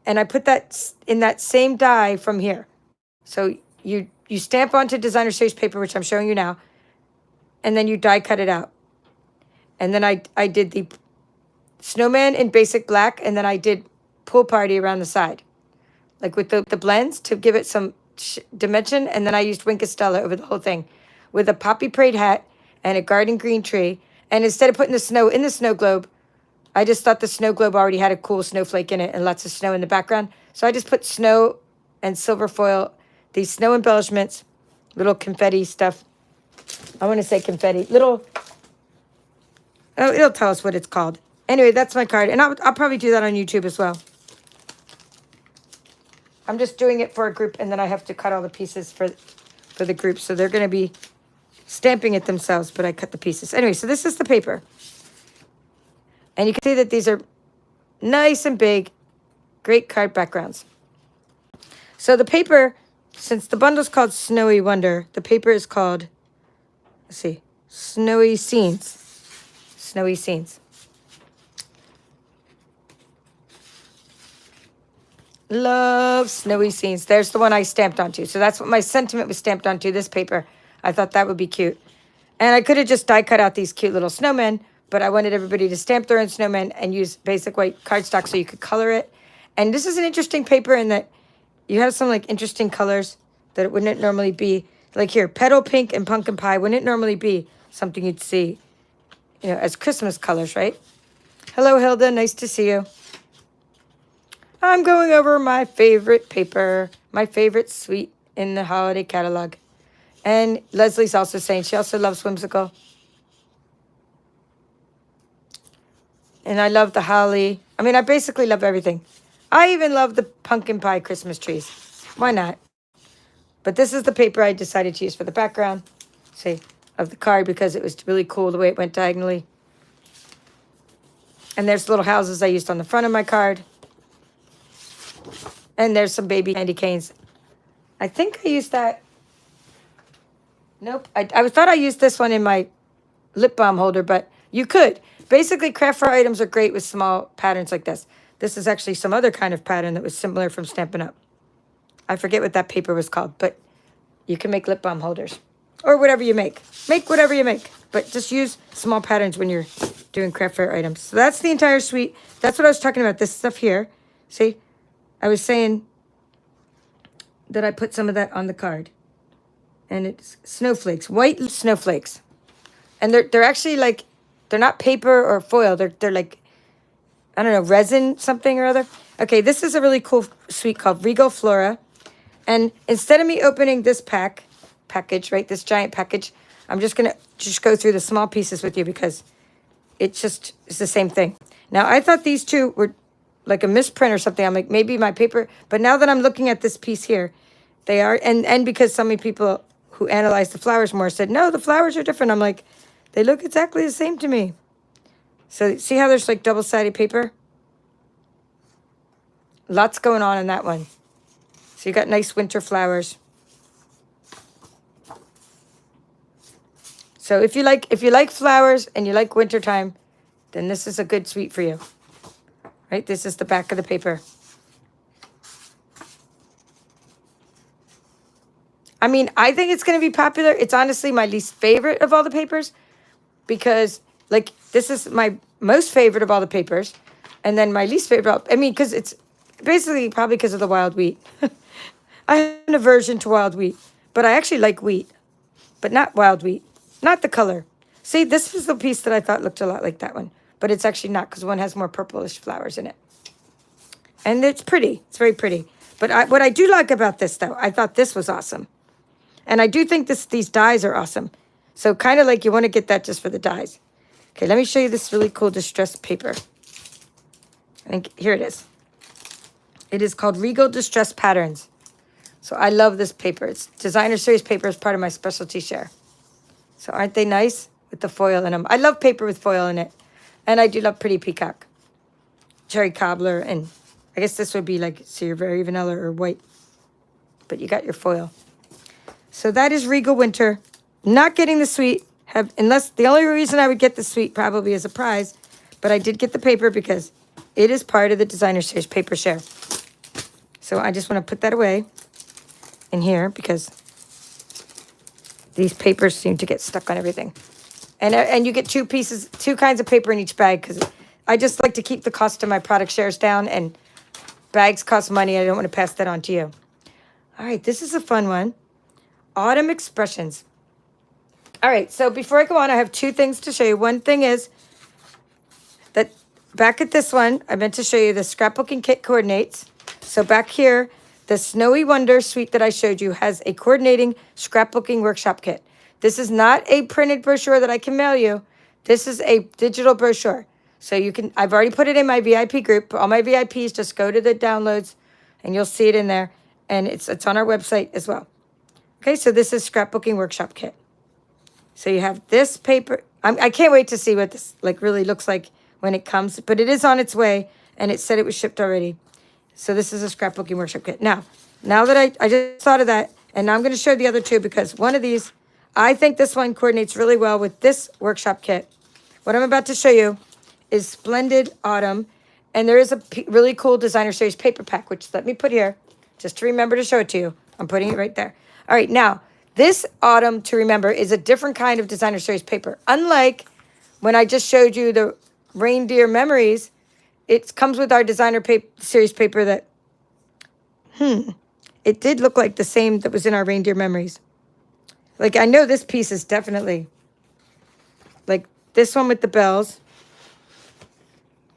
and I put that in that same die from here. So you stamp onto designer series paper, which I'm showing you now, and then you die cut it out. And then I did the snowman in basic black, and then I did Pool Party around the side, like with the blends to give it some dimension. And then I used Wink Estella over the whole thing with a poppy parade hat and a garden green tree. And instead of putting the snow in the snow globe, I just thought the snow globe already had a cool snowflake in it and lots of snow in the background. So I just put snow and silver foil, these snow embellishments, little confetti stuff. I want to say confetti, little, oh, it'll tell us what it's called. Anyway, that's my card. And I'll probably do that on YouTube as well. I'm just doing it for a group, and then I have to cut all the pieces for the group. So they're going to be stamping it themselves, but I cut the pieces. Anyway, so this is the paper. And you can see that these are nice and big, great card backgrounds. So the paper, since the bundle's called Snowy Wonder, the paper is called, let's see, Snowy Scenes. Snowy Scenes. Love Snowy Scenes. There's the one I stamped onto. So that's what my sentiment was stamped onto, this paper. I thought that would be cute. And I could have just die cut out these cute little snowmen, but I wanted everybody to stamp their own snowmen and use basic white cardstock so you could color it. And this is an interesting paper in that you have some like interesting colors that it wouldn't normally be. Like here, petal pink and pumpkin pie wouldn't normally be something you'd see, you know, as Christmas colors, right? Hello, Hilda. Nice to see you. I'm going over my favorite paper, my favorite suite in the holiday catalog. And Leslie's also saying she also loves Whimsical. And I love the holly. I mean, I basically love everything. I even love the pumpkin pie Christmas trees. Why not? But this is the paper I decided to use for the background, see, of the card because it was really cool the way it went diagonally. And there's little houses I used on the front of my card. And there's some baby candy canes. I think I used that. Nope. I thought I used this one in my lip balm holder, but you could. Basically, craft fair items are great with small patterns like this. This is actually some other kind of pattern that was similar from Stampin' Up. I forget what that paper was called, but you can make lip balm holders. Or whatever you make. Make whatever you make. But just use small patterns when you're doing craft fair items. So that's the entire suite. That's what I was talking about, this stuff here. See? I was saying that I put some of that on the card. And it's snowflakes, white snowflakes. And they're actually like, they're not paper or foil. They're like, I don't know, resin something or other. Okay, this is a really cool suite called Regal Flora. And instead of me opening this package, right, this giant package, I'm just going to go through the small pieces with you because it just is the same thing. Now, I thought these two were like a misprint or something. I'm like, maybe my paper. But now that I'm looking at this piece here, they are. And because so many people who analyzed the flowers more said, no, the flowers are different. I'm like, they look exactly the same to me. So see how there's like double-sided paper? Lots going on in that one. So you got nice winter flowers. So if you like flowers and you like wintertime, then this is a good suite for you. Right? This is the back of the paper. I mean, I think it's going to be popular. It's honestly my least favorite of all the papers because, like, this is my most favorite of all the papers. And then my least favorite, I mean, because it's basically probably because of the wild wheat. I have an aversion to wild wheat, but I actually like wheat, but not wild wheat, not the color. See, this is the piece that I thought looked a lot like that one, but it's actually not because one has more purplish flowers in it. And it's pretty. It's very pretty. But what I do like about this, though, I thought this was awesome. And I do think these dies are awesome. So kind of like you want to get that just for the dies. Okay, let me show you this really cool distressed paper. I think here it is. It is called Regal Distress Patterns. So I love this paper. It's designer series paper as part of my specialty share. So aren't they nice with the foil in them? I love paper with foil in it. And I do love Pretty Peacock, Cherry Cobbler, and I guess this would be like Very Vanilla or white. But you got your foil. So that is Regal Winter. Not getting the suite. Unless the only reason I would get the suite probably as a prize. But I did get the paper because it is part of the designer series paper share. So I just want to put that away in here because these papers seem to get stuck on everything. And you get two kinds of paper in each bag because I just like to keep the cost of my product shares down, and bags cost money. I don't want to pass that on to you. All right, this is a fun one. Autumn Expressions. All right, so before I go on, I have two things to show you. One thing is that back at this one, I meant to show you the scrapbooking kit coordinates. So back here, the Snowy Wonder suite that I showed you has a coordinating scrapbooking workshop kit. This is not a printed brochure that I can mail you. This is a digital brochure. So I've already put it in my VIP group. All my VIPs, just go to the downloads and you'll see it in there. And it's on our website as well. Okay, so this is scrapbooking workshop kit. So you have this paper. I can't wait to see what this really looks like when it comes, but it is on its way, and it said it was shipped already. So this is a scrapbooking workshop kit. Now that I just thought of that, and now I'm going to show the other two because one of these, I think this one coordinates really well with this workshop kit. What I'm about to show you is Splendid Autumn, and there is a really cool designer series paper pack, which let me put here just to remember to show it to you. I'm putting it right there. All right, now, this Autumn to remember is a different kind of designer series paper. Unlike when I just showed you the Reindeer Memories, it comes with our designer series paper that, it did look like the same that was in our Reindeer Memories. Like, I know this piece is definitely, like this one with the bells.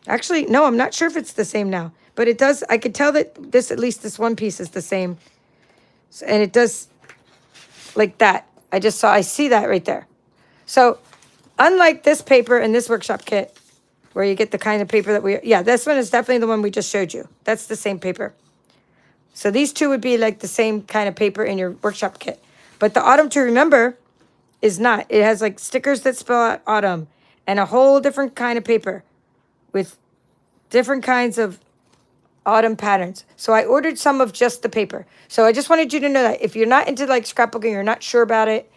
Actually, no, I'm not sure if it's the same now. But it does, I could tell that at least this one piece is the same. And it does, like that. I see that right there. So, unlike this paper and this workshop kit, where you get the kind of paper that this one is definitely the one we just showed you. That's the same paper. So these two would be like the same kind of paper in your workshop kit. But the Autumn to Remember is not. It has like stickers that spell out autumn and a whole different kind of paper with different kinds of autumn patterns. So I ordered some of just the paper. So I just wanted you to know that if you're not into like scrapbooking, you're not sure about it,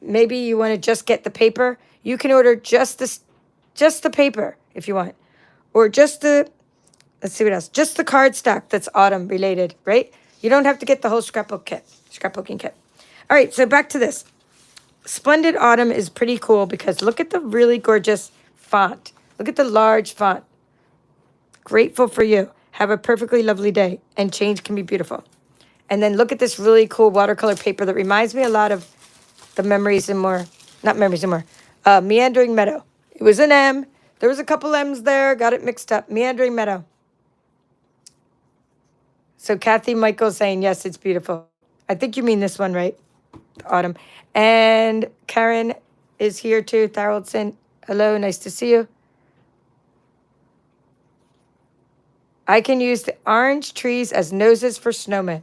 maybe you want to just get the paper, you can order just the paper if you want. Or just the, let's see what else, just the cardstock that's autumn related, right? You don't have to get the whole scrapbooking kit. All right, so back to this. Splendid Autumn is pretty cool because look at the really gorgeous font. Look at the large font. Grateful for you. Have a perfectly lovely day. And change can be beautiful. And then look at this really cool watercolor paper that reminds me a lot of the Memories and More. Not Memories and More. Meandering Meadow. It was an M. There was a couple M's there. Got it mixed up. Meandering Meadow. So Kathy Michael's saying, yes, it's beautiful. I think you mean this one, right? Autumn. And Karen is here too. Tharaldson. Hello, nice to see you. I can use the orange trees as noses for snowmen.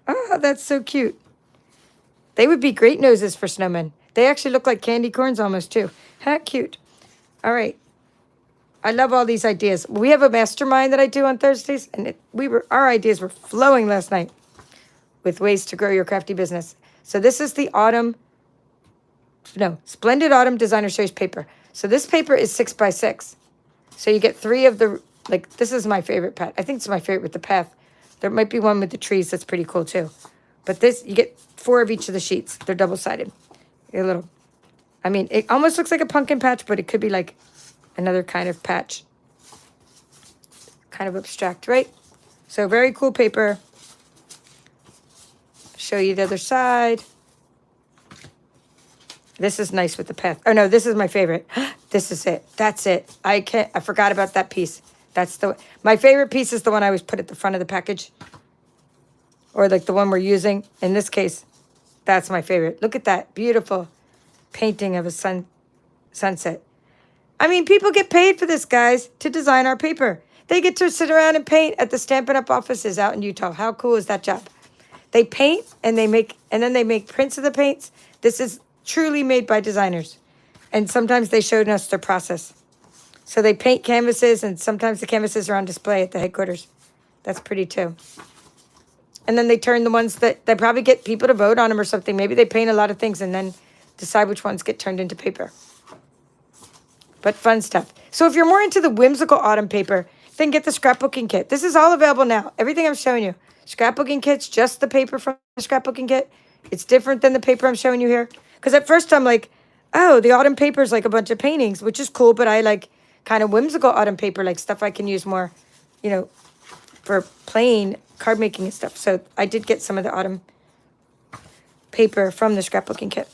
Oh, that's so cute. They would be great noses for snowmen. They actually look like candy corns almost too. How cute. All right. I love all these ideas. We have a mastermind that I do on Thursdays, and our ideas were flowing last night with ways to grow your crafty business. So this is the Splendid Autumn Designer Series paper. So this paper is 6x6. So you get 3 of the, this is my favorite pet. I think it's my favorite with the path. There might be one with the trees that's pretty cool too. But this, you get 4 of each of the sheets. They're double-sided. It almost looks like a pumpkin patch, but it could be like another kind of patch. Kind of abstract, right? So very cool paper. Show you the other side. This is nice with the path. Oh no, this is my favorite. This is it. That's it. I forgot about that piece. My favorite piece is the one I always put at the front of the package, or like the one we're using. In this case, that's my favorite. Look at that beautiful painting of a sunset. I mean, people get paid for this, guys, to design our paper. They get to sit around and paint at the Stampin' Up! Offices out in Utah. How cool is that job? They paint and then they make prints of the paints. This is truly made by designers. And sometimes they showed us their process. So they paint canvases, and sometimes the canvases are on display at the headquarters. That's pretty too. And then they turn the ones that they probably get people to vote on them or something. Maybe they paint a lot of things and then decide which ones get turned into paper. But fun stuff. So if you're more into the whimsical autumn paper, then get the scrapbooking kit. This is all available now. Everything I'm showing you. Scrapbooking kit's just the paper from the scrapbooking kit. It's different than the paper I'm showing you here. Because at first I'm like, oh, the autumn paper is like a bunch of paintings, which is cool, but I like kind of whimsical autumn paper, like stuff I can use more, you know, for plain card making and stuff. So I did get some of the autumn paper from the scrapbooking kit.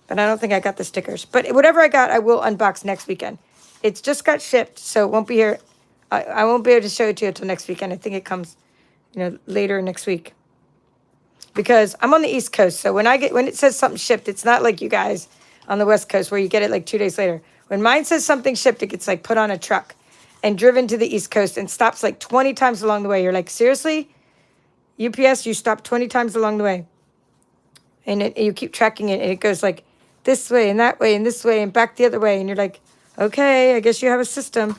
But I don't think I got the stickers. But whatever I got, I will unbox next weekend. It's just got shipped, so it won't be here. I won't be able to show it to you until next weekend. I think it comes, you know, later next week. Because I'm on the East Coast, so when it says something shipped, it's not like you guys on the West Coast where you get it like 2 days later. When mine says something shipped, it gets like put on a truck and driven to the East Coast and stops like 20 times along the way. You're like, seriously? UPS, you stopped 20 times along the way. And you keep tracking it, and it goes like this way and that way and this way and back the other way. And you're like, okay, I guess you have a system.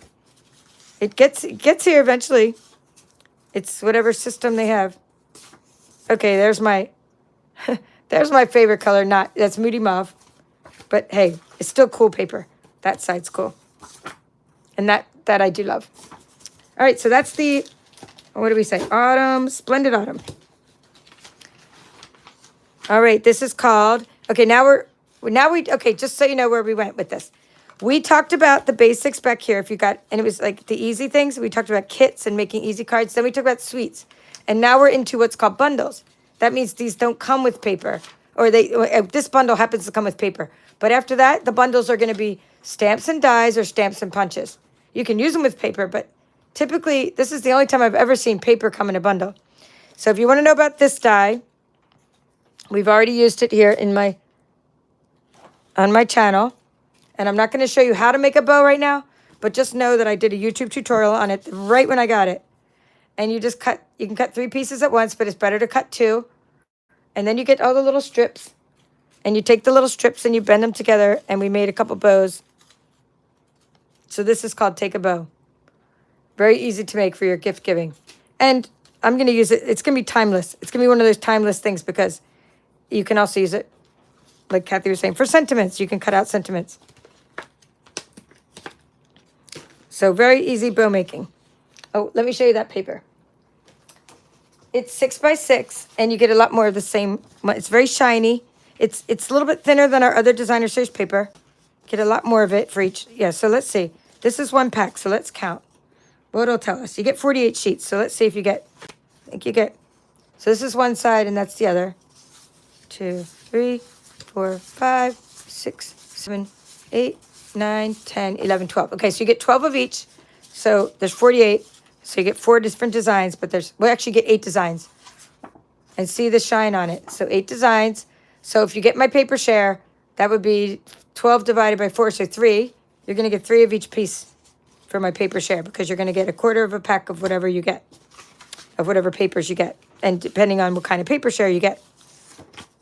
It gets here eventually. It's whatever system they have. Okay, there's my favorite color. That's Moody Mauve. But hey, it's still cool paper. That side's cool. And that I do love. All right, so that's the, what do we say? Autumn, Splendid Autumn. All right, this is called, okay, okay, just so you know where we went with this. We talked about the basics back here, and it was like the easy things. We talked about kits and making easy cards. Then we talked about suites. And now we're into what's called bundles. That means these don't come with paper. Or this bundle happens to come with paper. But after that, the bundles are going to be stamps and dies or stamps and punches. You can use them with paper, but typically, this is the only time I've ever seen paper come in a bundle. So if you want to know about this die, we've already used it here on my channel. And I'm not going to show you how to make a bow right now, but just know that I did a YouTube tutorial on it right when I got it. And you can cut 3 pieces at once, but it's better to cut 2. And then you get all the little strips. And you take the little strips and you bend them together, and we made a couple bows. So this is called Take a Bow. Very easy to make for your gift giving. And I'm going to use it. It's going to be timeless. It's going to be one of those timeless things because you can also use it, like Kathy was saying, for sentiments. You can cut out sentiments. So very easy bow making. Oh, let me show you that paper. It's 6x6, and you get a lot more of the same. It's very shiny. It's a little bit thinner than our other designer series paper. Get a lot more of it for each. Yeah, so let's see. This is 1 pack, so let's count. What it'll tell us. You get 48 sheets, so let's see if you get, so this is one side, and that's the other. 2, 3, 4, 5, 6, 7, 8, 9, 10, 11, 12. Okay, so you get 12 of each. So there's 48. So you get 4 different designs, but we actually get 8 designs. And see the shine on it. So 8 designs. So if you get my paper share, that would be 12 divided by 4, so 3. You're going to get 3 of each piece for my paper share because you're going to get a quarter of a pack of whatever you get, of whatever papers you get, and depending on what kind of paper share you get.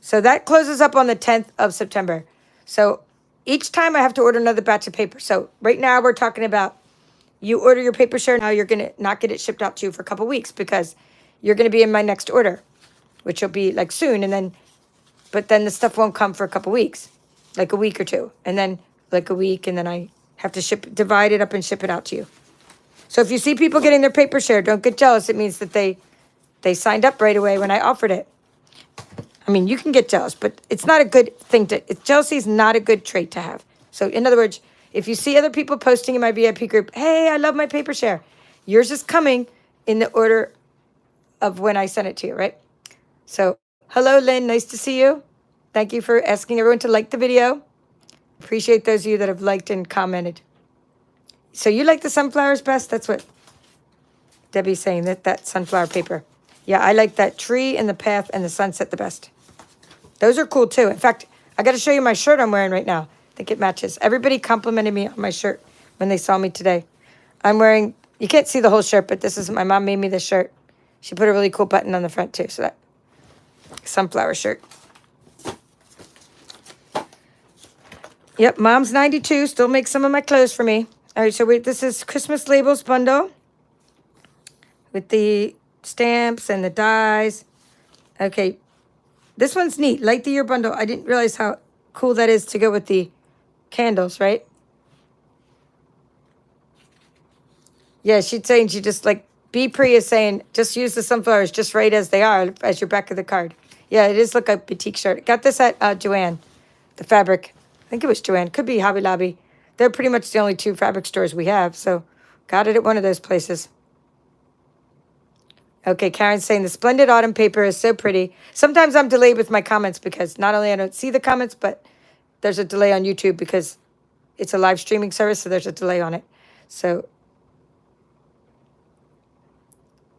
So that closes up on the 10th of September. So each time I have to order another batch of paper. So right now we're talking about you order your paper share, now you're going to not get it shipped out to you for a couple weeks because you're going to be in my next order, which will be like soon. But then the stuff won't come for a couple weeks, like a week or 2. And then like a week, and then I have to divide it up and ship it out to you. So if you see people getting their paper share, don't get jealous. It means that they signed up right away when I offered it. I mean, you can get jealous, but it's not a good thing jealousy is not a good trait to have. So in other words, if you see other people posting in my VIP group, hey, I love my paper share, yours is coming in the order of when I sent it to you, right? So hello, Lynn. Nice to see you. Thank you for asking everyone to like the video. Appreciate those of you that have liked and commented. So you like the sunflowers best? That's what Debbie's saying that sunflower paper. Yeah, I like that tree and the path and the sunset the best. Those are cool too. In fact, I got to show you my shirt I'm wearing right now. I think it matches. Everybody complimented me on my shirt when they saw me today. I'm wearing, you can't see the whole shirt, but this is, my mom made me this shirt. She put a really cool button on the front too, so that sunflower shirt. Yep, Mom's 92, still makes some of my clothes for me. All right, so this is Christmas labels bundle with the stamps and the dies. Okay, this one's neat. Light the Year bundle. I didn't realize how cool that is to go with the candles, right? Yeah, she's saying she just like, B. Pri is saying, just use the sunflowers just right as they are, as your back of the card. Yeah, it is look like a boutique shirt. Got this at Joann, the fabric. I think it was Joann. Could be Hobby Lobby. They're pretty much the only two fabric stores we have, so got it at one of those places. Okay, Karen's saying the splendid autumn paper is so pretty. Sometimes I'm delayed with my comments because not only I don't see the comments, but there's a delay on YouTube because it's a live streaming service, so there's a delay on it. So,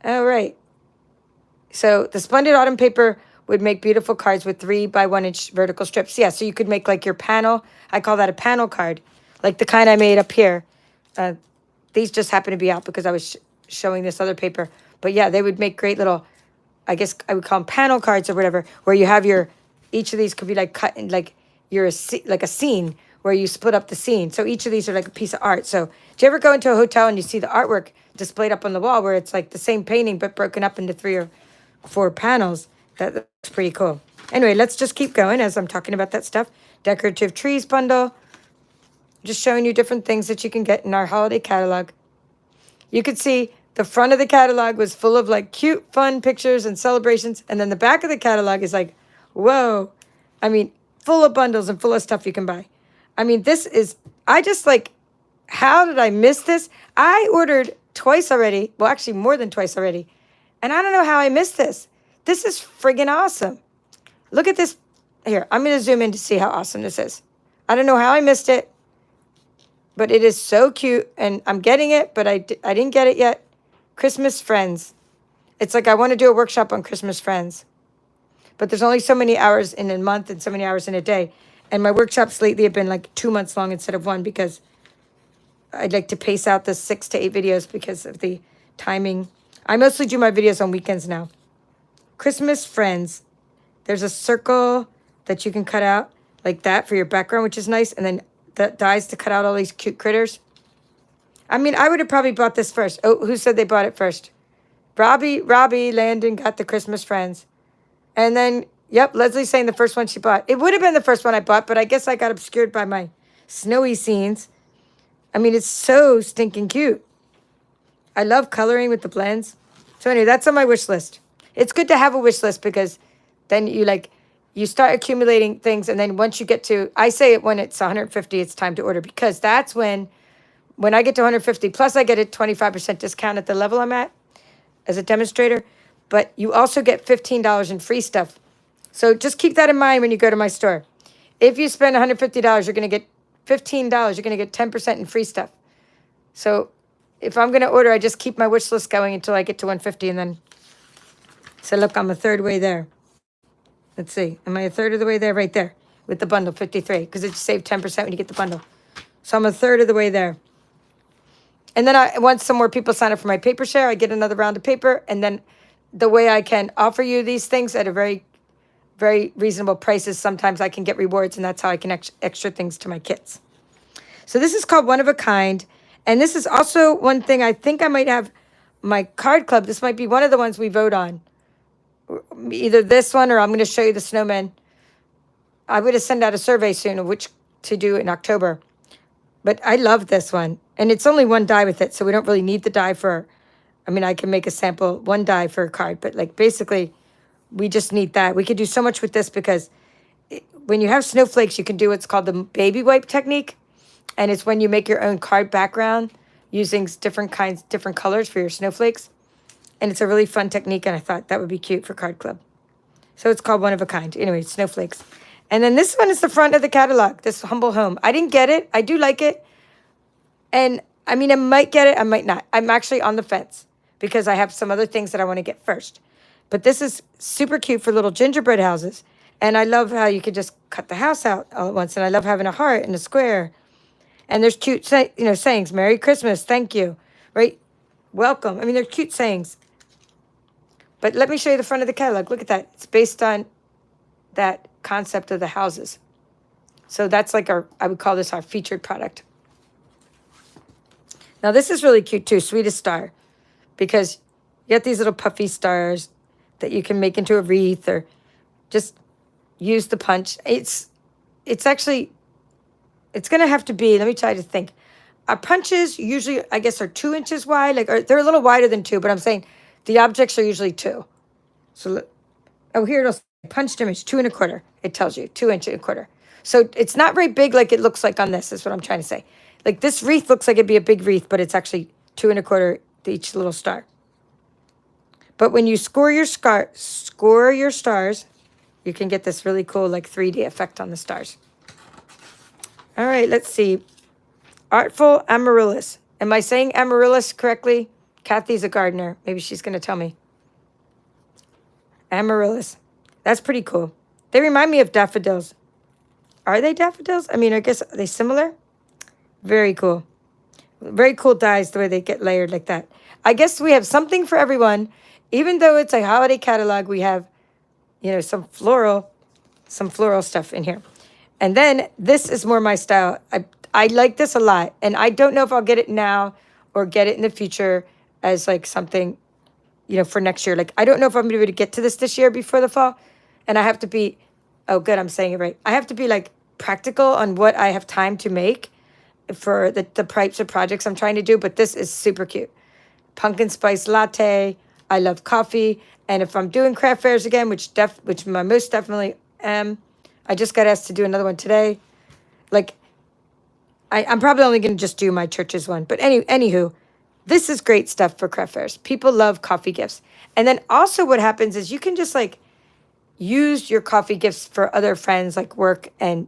all right. So the splendid autumn paper would make beautiful cards with 3 by 1 inch vertical strips. Yeah, so you could make like your panel. I call that a panel card, like the kind I made up here. These just happen to be out because I was showing this other paper. But yeah, they would make great little, I guess I would call them panel cards or whatever, where you have each of these could be like cut in like like a scene where you split up the scene. So each of these are like a piece of art. So do you ever go into a hotel and you see the artwork displayed up on the wall where it's like the same painting but broken up into 3 or 4 panels? That looks pretty cool. Anyway, let's just keep going as I'm talking about that stuff. Decorative trees bundle. Just showing you different things that you can get in our holiday catalog. You could see the front of the catalog was full of like cute, fun pictures and celebrations. And then the back of the catalog is like, whoa. I mean, full of bundles and full of stuff you can buy. I mean, this is, I just like, how did I miss this? I ordered twice already. Well, actually more than twice already. And I don't know how I missed this. This is friggin' awesome. Look at this. Here, I'm going to zoom in to see how awesome this is. I don't know how I missed it, but it is so cute. And I'm getting it, but I didn't get it yet. Christmas Friends. It's like I want to do a workshop on Christmas Friends. But there's only so many hours in a month and so many hours in a day. And my workshops lately have been like 2 months long instead of 1 because I'd like to pace out the 6 to 8 videos because of the timing. I mostly do my videos on weekends now. Christmas Friends. There's a circle that you can cut out like that for your background, which is nice. And then the dies to cut out all these cute critters. I mean, I would have probably bought this first. Oh, who said they bought it first? Robbie, Landon got the Christmas Friends. And then, yep, Leslie's saying the first one she bought. It would have been the first one I bought, but I guess I got obscured by my snowy scenes. I mean, it's so stinking cute. I love coloring with the blends. So anyway, that's on my wish list. It's good to have a wish list because then you start accumulating things. And then once you get to, I say it when it's 150, it's time to order because that's when I get to 150, plus I get a 25% discount at the level I'm at as a demonstrator. But you also get $15 in free stuff. So just keep that in mind when you go to my store. If you spend $150, you're going to get $15. You're going to get 10% in free stuff. So if I'm going to order, I just keep my wish list going until I get to 150 and then say, look, I'm a third way there. Let's see. Am I a third of the way there? Right there with the bundle, 53, because it saved 10% when you get the bundle. So I'm a third of the way there. And then once some more people sign up for my paper share, I get another round of paper. And then the way I can offer you these things at a very, very reasonable prices, sometimes I can get rewards, and that's how I can extra things to my kits. So this is called One of a Kind. And this is also one thing I think I might have my card club. This might be one of the ones we vote on. Either this one or I'm going to show you the snowmen. I'm going to send out a survey soon of which to do in October. But I love this one. And it's only 1 die with it, so we don't really need the die for, I mean, I can make a sample, 1 die for a card. But like basically, we just need that. We could do so much with this because when you have snowflakes, you can do what's called the baby wipe technique. And it's when you make your own card background using different colors for your snowflakes. And it's a really fun technique, and I thought that would be cute for Card Club. So it's called One of a Kind. Anyway, snowflakes. And then this one is the front of the catalog, this Humble Home. I didn't get it. I do like it. And, I mean, I might get it. I might not. I'm actually on the fence. because I have some other things that I want to get first. But this is super cute for little gingerbread houses. And I love how you can just cut the house out all at once. And I love having a heart and a square. And there's cute, sayings. Merry Christmas. Thank you. Right? Welcome. I mean, they're cute sayings. But let me show you the front of the catalog. Look at that. It's based on that concept of the houses. So that's like I would call this our featured product. Now this is really cute too, Sweetest Star. Because you get these little puffy stars that you can make into a wreath or just use the punch. It's actually, it's going to have to be, let me try to think. Our punches usually, I guess, are 2 inches wide. Or they're a little wider than 2, but I'm saying the objects are usually 2. So, here it'll say punched image, 2 1/4. It tells you 2 1/4 inches. So it's not very big like it looks like on this, is what I'm trying to say. Like this wreath looks like it'd be a big wreath, but it's actually 2 1/4 each little star. But when you score your stars, you can get this really cool like 3D effect on the stars. All right, let's see. Artful Amaryllis. Am I saying Amaryllis correctly? Kathy's a gardener. Maybe she's going to tell me. Amaryllis. That's pretty cool. They remind me of daffodils. Are they daffodils? I mean, I guess, are they similar? Very cool. Very cool dyes, the way they get layered like that. I guess we have something for everyone. Even though it's a holiday catalog, we have, some floral stuff in here. And then this is more my style. I like this a lot. And I don't know if I'll get it now or get it in the future as like something, for next year. Like, I don't know if I'm going to be able to get to this year before the fall. And I have to be, oh, good, I'm saying it right. I have to be like practical on what I have time to make for the types of projects I'm trying to do. But this is super cute. Pumpkin spice latte. I love coffee. And if I'm doing craft fairs again, which I most definitely am, I just got asked to do another one today. Like, I'm probably only going to just do my church's one. But anywho, this is great stuff for craft fairs. People love coffee gifts. And then also what happens is you can just like use your coffee gifts for other friends, like work and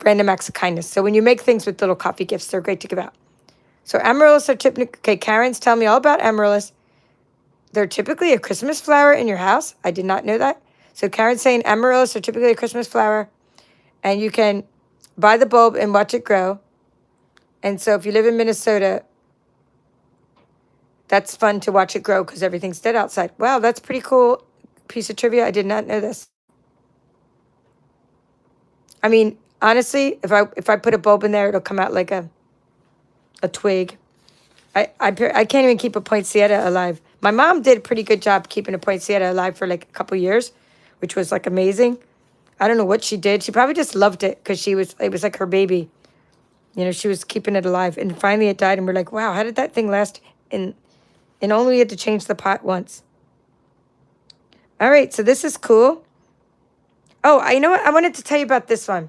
random acts of kindness. So when you make things with little coffee gifts, they're great to give out. So amaryllis are typically, okay, Karen's telling me all about amaryllis. They're typically a Christmas flower in your house. I did not know that. So Karen's saying amaryllis are typically a Christmas flower. And you can buy the bulb and watch it grow. And so if you live in Minnesota, that's fun to watch it grow because everything's dead outside. Wow, that's pretty cool piece of trivia. I did not know this. I mean, honestly, if I put a bulb in there, it'll come out like a twig. I can't even keep a poinsettia alive. My mom did a pretty good job keeping a poinsettia alive for like a couple years, which was like amazing. I don't know what she did. She probably just loved it because it was like her baby. She was keeping it alive. And finally it died. And we're like, wow, how did that thing last? And only we had to change the pot once. All right, so this is cool. Oh, you know what? I wanted to tell you about this one.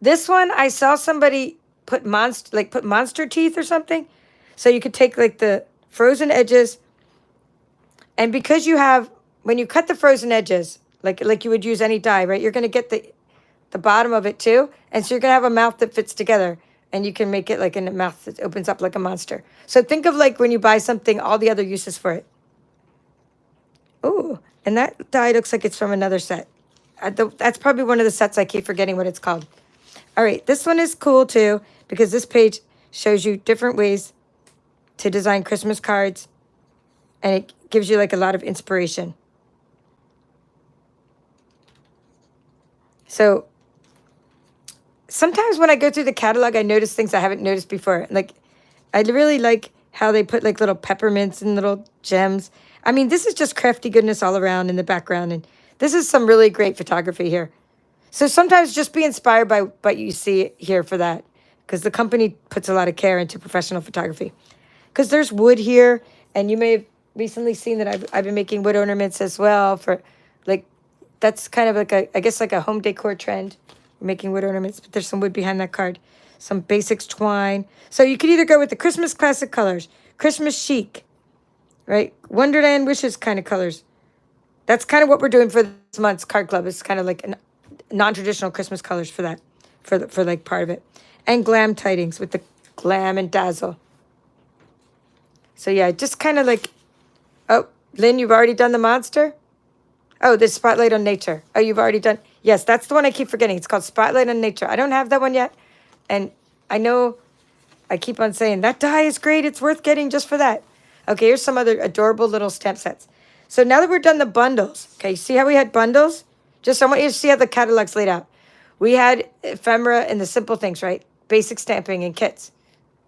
This one, I saw somebody put monster teeth or something. So you could take like the frozen edges. And because when you cut the frozen edges, like you would use any die, right? You're going to get the bottom of it too. And so you're going to have a mouth that fits together. And you can make it like in a mouth that opens up like a monster. So think of like when you buy something, all the other uses for it. Ooh, and that die looks like it's from another set. That's probably one of the sets I keep forgetting what it's called. All right, this one is cool too because this page shows you different ways to design Christmas cards. And it gives you like a lot of inspiration. So sometimes when I go through the catalog, I notice things I haven't noticed before. Like, I really like how they put like little peppermints and little gems. I mean, this is just crafty goodness all around in the background. And this is some really great photography here. So sometimes just be inspired by what you see here for that. Because the company puts a lot of care into professional photography. Because there's wood here. And you may have recently seen that I've been making wood ornaments as well. For like, that's kind of like I guess like a home decor trend. Making wood ornaments, but there's some wood behind that card. Some basics twine. So you could either go with the Christmas classic colors, Christmas chic, right? Wonderland wishes kind of colors. That's kind of what we're doing for this month's card club. It's kind of like non-traditional Christmas colors for that, for like part of it. And glam tidings with the glam and dazzle. So yeah, just kind of like, oh, Lynn, you've already done the monster? Oh, this Spotlight on Nature. Oh, you've already done, yes, that's the one I keep forgetting. It's called Spotlight on Nature. I don't have that one yet. And I know I keep on saying, that die is great. It's worth getting just for that. Okay, here's some other adorable little stamp sets. So now that we're done the bundles, okay, see how we had bundles? Just I want you to see how the catalog's laid out. We had ephemera and the simple things, right? Basic stamping and kits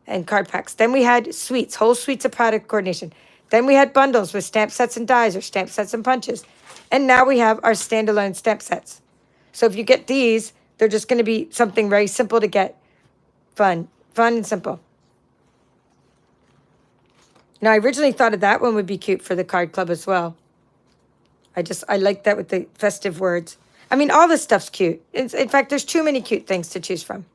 and card packs. Then we had suites, whole suites of product coordination. Then we had bundles with stamp sets and dies or stamp sets and punches. And now we have our standalone stamp sets. So if you get these, they're just going to be something very simple to get. Fun and simple. Now, I originally thought of that one would be cute for the card club as well. I like that with the festive words. I mean, all this stuff's cute. In fact, there's too many cute things to choose from.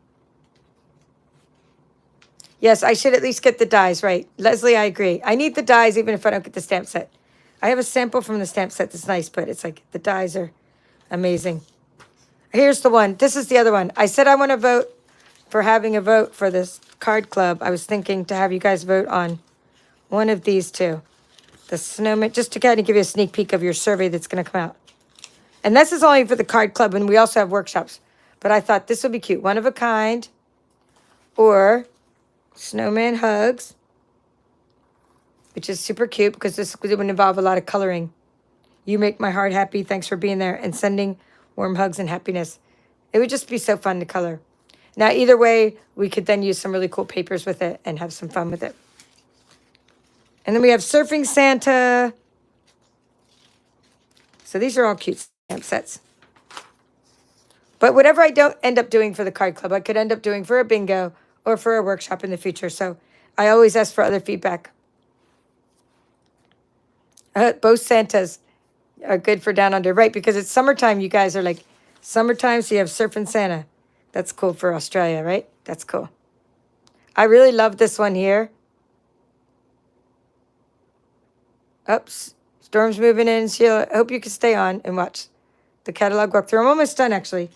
Yes, I should at least get the dies, right. Leslie, I agree. I need the dies even if I don't get the stamp set. I have a sample from the stamp set that's nice, but it's like the dies are amazing. Here's the one. This is the other one. I said I want to vote for having a vote for this card club. I was thinking to have you guys vote on one of these two. The snowman, just to kind of give you a sneak peek of your survey that's going to come out. And this is only for the card club, and we also have workshops. But I thought this would be cute. One of a kind, or snowman hugs, which is super cute because this would involve a lot of coloring. You make my heart happy. Thanks for being there and sending warm hugs and happiness. It would just be so fun to color. Now, either way, we could then use some really cool papers with it and have some fun with it. And then we have Surfing Santa. So these are all cute stamp sets. But whatever I don't end up doing for the card club, I could end up doing for a bingo or for a workshop in the future. So I always ask for other feedback. Both Santas are good for down under, right? Because it's summertime. You guys are like, summertime, so you have Surfing Santa. That's cool for Australia, right? That's cool. I really love this one here. Oops, storm's moving in. Sheila, I hope you can stay on and watch the catalog walkthrough. I'm almost done, actually.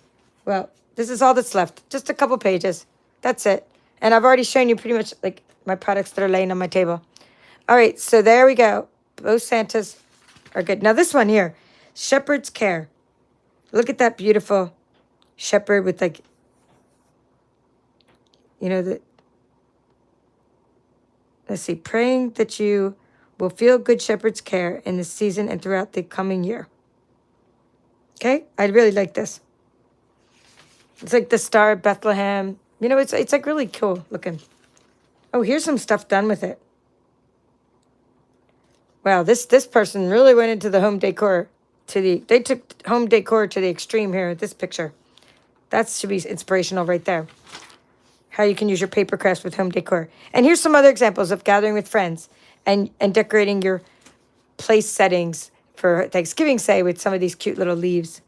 Well, this is all that's left. Just a couple pages. That's it. And I've already shown you pretty much like my products that are laying on my table. All right, so there we go. Both Santas are good. Now this one here, Shepherd's Care. Look at that beautiful shepherd with like, you know, let's see, praying that you will feel good shepherd's care in this season and throughout the coming year. Okay, I really like this. It's like the Star of Bethlehem. You know, it's like really cool looking. Oh, here's some stuff done with it. Wow, this person really went into the home decor they took home decor to the extreme here with this picture. That should be inspirational right there. How you can use your paper crafts with home decor. And here's some other examples of gathering with friends and decorating your place settings for Thanksgiving, say, with some of these cute little leaves.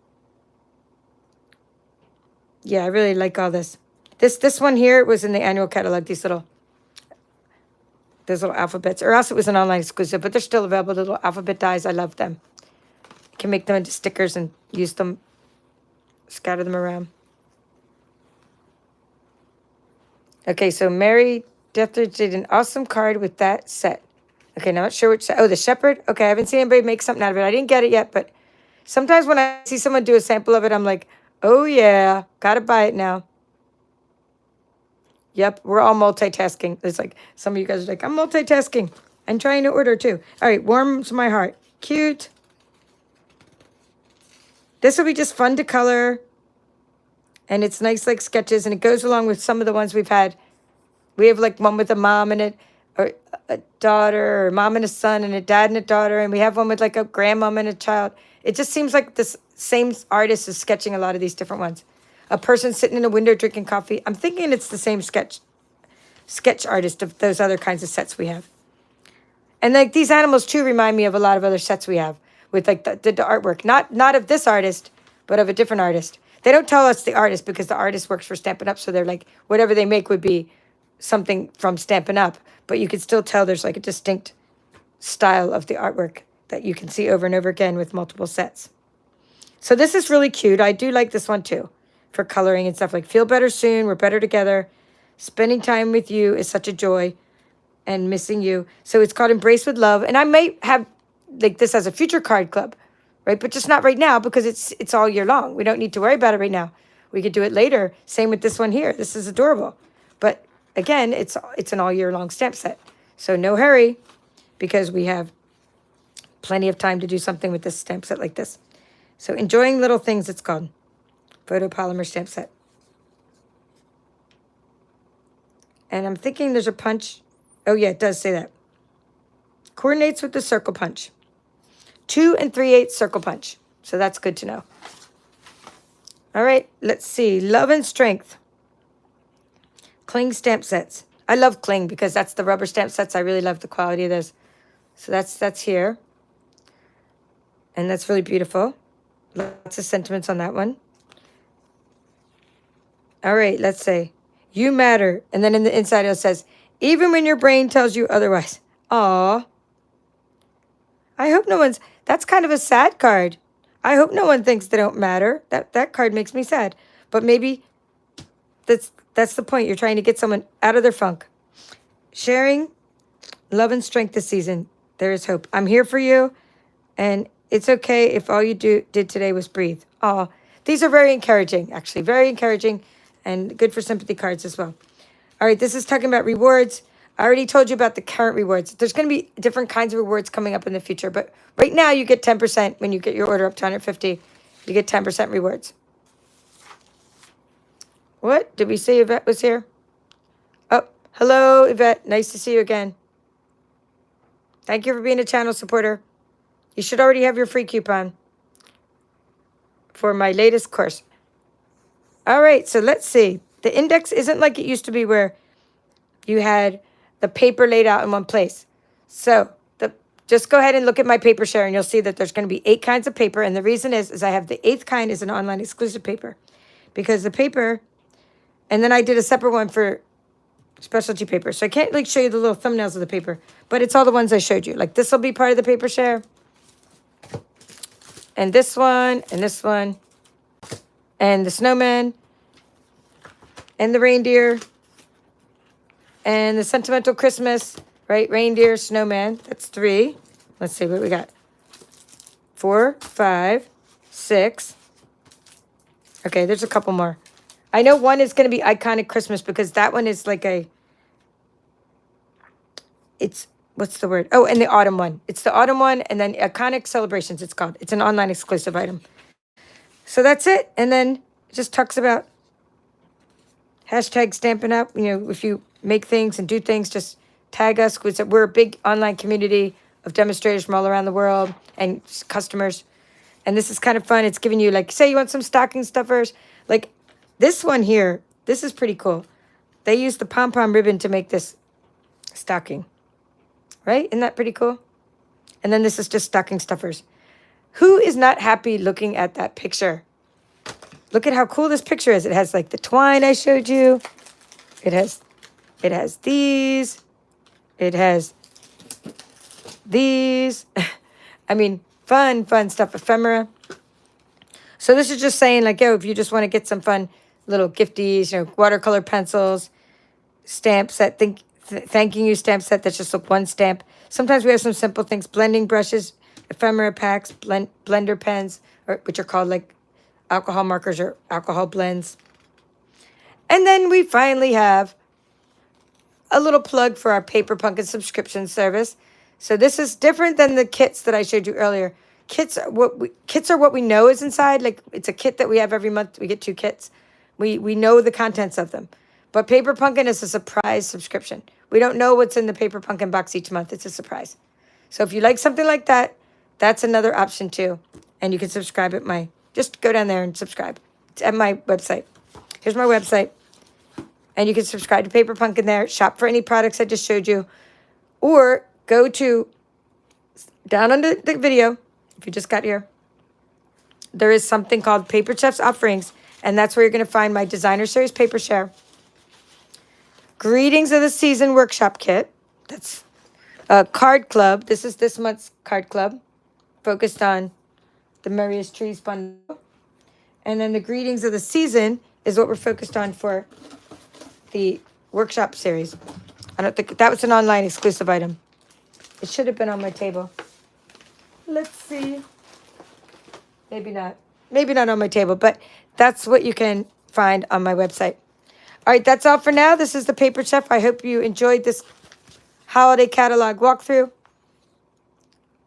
Yeah, I really like all this. This one here was in the annual catalog, those little alphabets, or else it was an online exclusive, but they're still available, little alphabet dies. I love them. You can make them into stickers and use them, scatter them around. Okay, so Mary Dethridge did an awesome card with that set. Okay, now I'm not sure which set. Oh, the shepherd. Okay, I haven't seen anybody make something out of it. I didn't get it yet, but sometimes when I see someone do a sample of it, I'm like, oh yeah, gotta buy it now. Yep, we're all multitasking. It's like some of you guys are like, I'm multitasking. I'm trying to order too. All right, warms my heart. Cute. This will be just fun to color. And it's nice like sketches, and it goes along with some of the ones we've had. We have like one with a mom and a daughter, or mom and a son, and a dad and a daughter, and we have one with like a grandmom and a child. It just seems like this same artist is sketching a lot of these different ones. A person sitting in a window drinking coffee. I'm thinking it's the same sketch artist of those other kinds of sets we have. And like these animals too remind me of a lot of other sets we have with like the artwork. Not of this artist, but of a different artist. They don't tell us the artist because the artist works for Stampin' Up, so they're like, whatever they make would be something from Stampin' Up, but you can still tell there's like a distinct style of the artwork that you can see over and over again with multiple sets. So this is really cute. I do like this one too for coloring and stuff like feel better soon. We're better together. Spending time with you is such a joy. and missing you. So it's called Embrace with Love. And I might have like this as a future card club, right? But just not right now because it's all year long. We don't need to worry about it right now. We could do it later. Same with this one here. This is adorable. But again, it's an all year long stamp set. So no hurry because we have plenty of time to do something with this stamp set like this. So Enjoying Little Things, it's called. Photopolymer stamp set. And I'm thinking there's a punch. Oh, yeah, it does say that. Coordinates with the circle punch. 2 3/8 circle punch. So that's good to know. All right, let's see. Love and Strength. Cling stamp sets. I love Cling because that's the rubber stamp sets. I really love the quality of those. So that's here. And that's really beautiful. Lots of sentiments on that one. All right, let's say, you matter. And then in the inside it says, even when your brain tells you otherwise. Aw. I hope no one's, that's kind of a sad card. I hope no one thinks they don't matter. That card makes me sad. But maybe that's the point. You're trying to get someone out of their funk. Sharing love and strength this season. There is hope. I'm here for you. And it's okay if all you did today was breathe. Oh, these are very encouraging, actually. Very encouraging and good for sympathy cards as well. All right, this is talking about rewards. I already told you about the current rewards. There's going to be different kinds of rewards coming up in the future. But right now, you get 10% when you get your order up to 150. You get 10% rewards. What? Did we say Yvette was here? Oh, hello, Yvette. Nice to see you again. Thank you for being a channel supporter. You should already have your free coupon for my latest course. All right, so let's see. The index isn't like it used to be where you had the paper laid out in one place. So just go ahead and look at my paper share and you'll see that there's going to be 8 kinds of paper. And the reason is I have the 8th kind is an online exclusive paper. Because the paper, and then I did a separate one for specialty paper. So I can't like show you the little thumbnails of the paper, but it's all the ones I showed you. Like this will be part of the paper share. And this one, and this one, and the snowman, and the reindeer, and the sentimental Christmas, right? Reindeer, snowman, that's 3. Let's see what we got. 4, 5, 6. Okay, there's a couple more. I know one is going to be Iconic Christmas because that one is like it's, what's the word? Oh, and the autumn one. It's the autumn one, and then Iconic Celebrations, it's called. It's an online exclusive item. So that's it. And then it just talks about hashtag Stampin' Up. You know, if you make things and do things, just tag us. We're a big online community of demonstrators from all around the world and customers. And this is kind of fun. It's giving you, like, say you want some stocking stuffers. Like this one here, this is pretty cool. They used the pom-pom ribbon to make this stocking. Right? Isn't that pretty cool? And then this is just stocking stuffers. Who is not happy looking at that picture? Look at how cool this picture is. It has like the twine I showed you. It has these. It has these. I mean, fun stuff. Ephemera. So this is just saying like, yo, if you just want to get some fun little gifties, you know, watercolor pencils, stamp set, thanking you stamp set that's just like one stamp. Sometimes we have some simple things, blending brushes, ephemera packs, blender pens, which are called like alcohol markers or alcohol blends. And then we finally have a little plug for our Paper Pumpkin subscription service. So this is different than the kits that I showed you earlier. Kits are what we know is inside. Like it's a kit that we have every month. We get 2 kits. We know the contents of them. But Paper Pumpkin is a surprise subscription. We don't know what's in the Paper Pumpkin box each month. It's a surprise. So if you like something like that, that's another option too. And you can subscribe at just go down there and subscribe. It's at my website. Here's my website. And you can subscribe to Paper Pumpkin there. Shop for any products I just showed you. Or go to, down under the video, if you just got here, there is something called Paper Chef's Offerings. And that's where you're going to find my Designer Series Paper Share. Greetings of the Season Workshop Kit. That's a card club. This is this month's card club, focused on the Merriest Trees bundle. And then the Greetings of the Season is what we're focused on for the workshop series. I don't think that was an online exclusive item. It should have been on my table. Let's see. Maybe not. Maybe not on my table, but that's what you can find on my website. All right, that's all for now. This is the Paper Chef. I hope you enjoyed this holiday catalog walkthrough.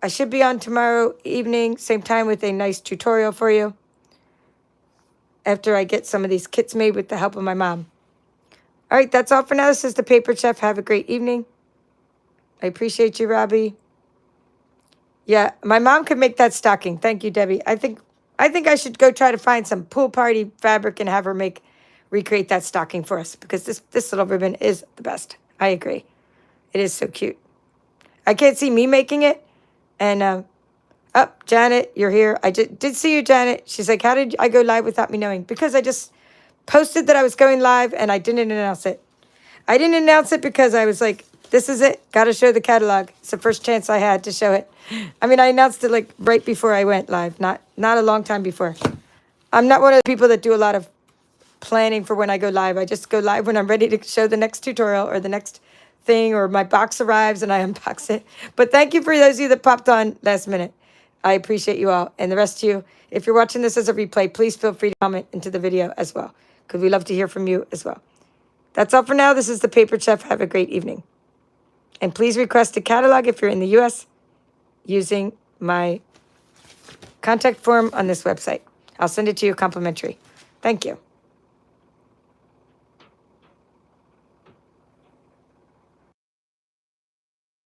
I should be on tomorrow evening, same time, with a nice tutorial for you after I get some of these kits made with the help of my mom. All right, that's all for now. This is the Paper Chef. Have a great evening. I appreciate you, Robbie. Yeah, my mom could make that stocking. Thank you, Debbie. I think I should go try to find some pool party fabric and have her recreate that stocking for us, because this little ribbon is the best. I agree. It is so cute. I can't see me making it. And, Janet, you're here. I did see you, Janet. She's like, how did I go live without me knowing? Because I just posted that I was going live and I didn't announce it. I didn't announce it because I was like, this is it. Got to show the catalog. It's the first chance I had to show it. I mean, I announced it like right before I went live, not a long time before. I'm not one of the people that do a lot of planning for when I go live. I just go live when I'm ready to show the next tutorial or the next thing, or my box arrives and I unbox it. But thank you for those of you that popped on last minute. I appreciate you all. And the rest of you, if you're watching this as a replay, please feel free to comment into the video as well, because we love to hear from you as well. That's all for now. This is the Paper Chef. Have a great evening. And please request a catalog if you're in the U.S. using my contact form on this website. I'll send it to you complimentary. Thank you.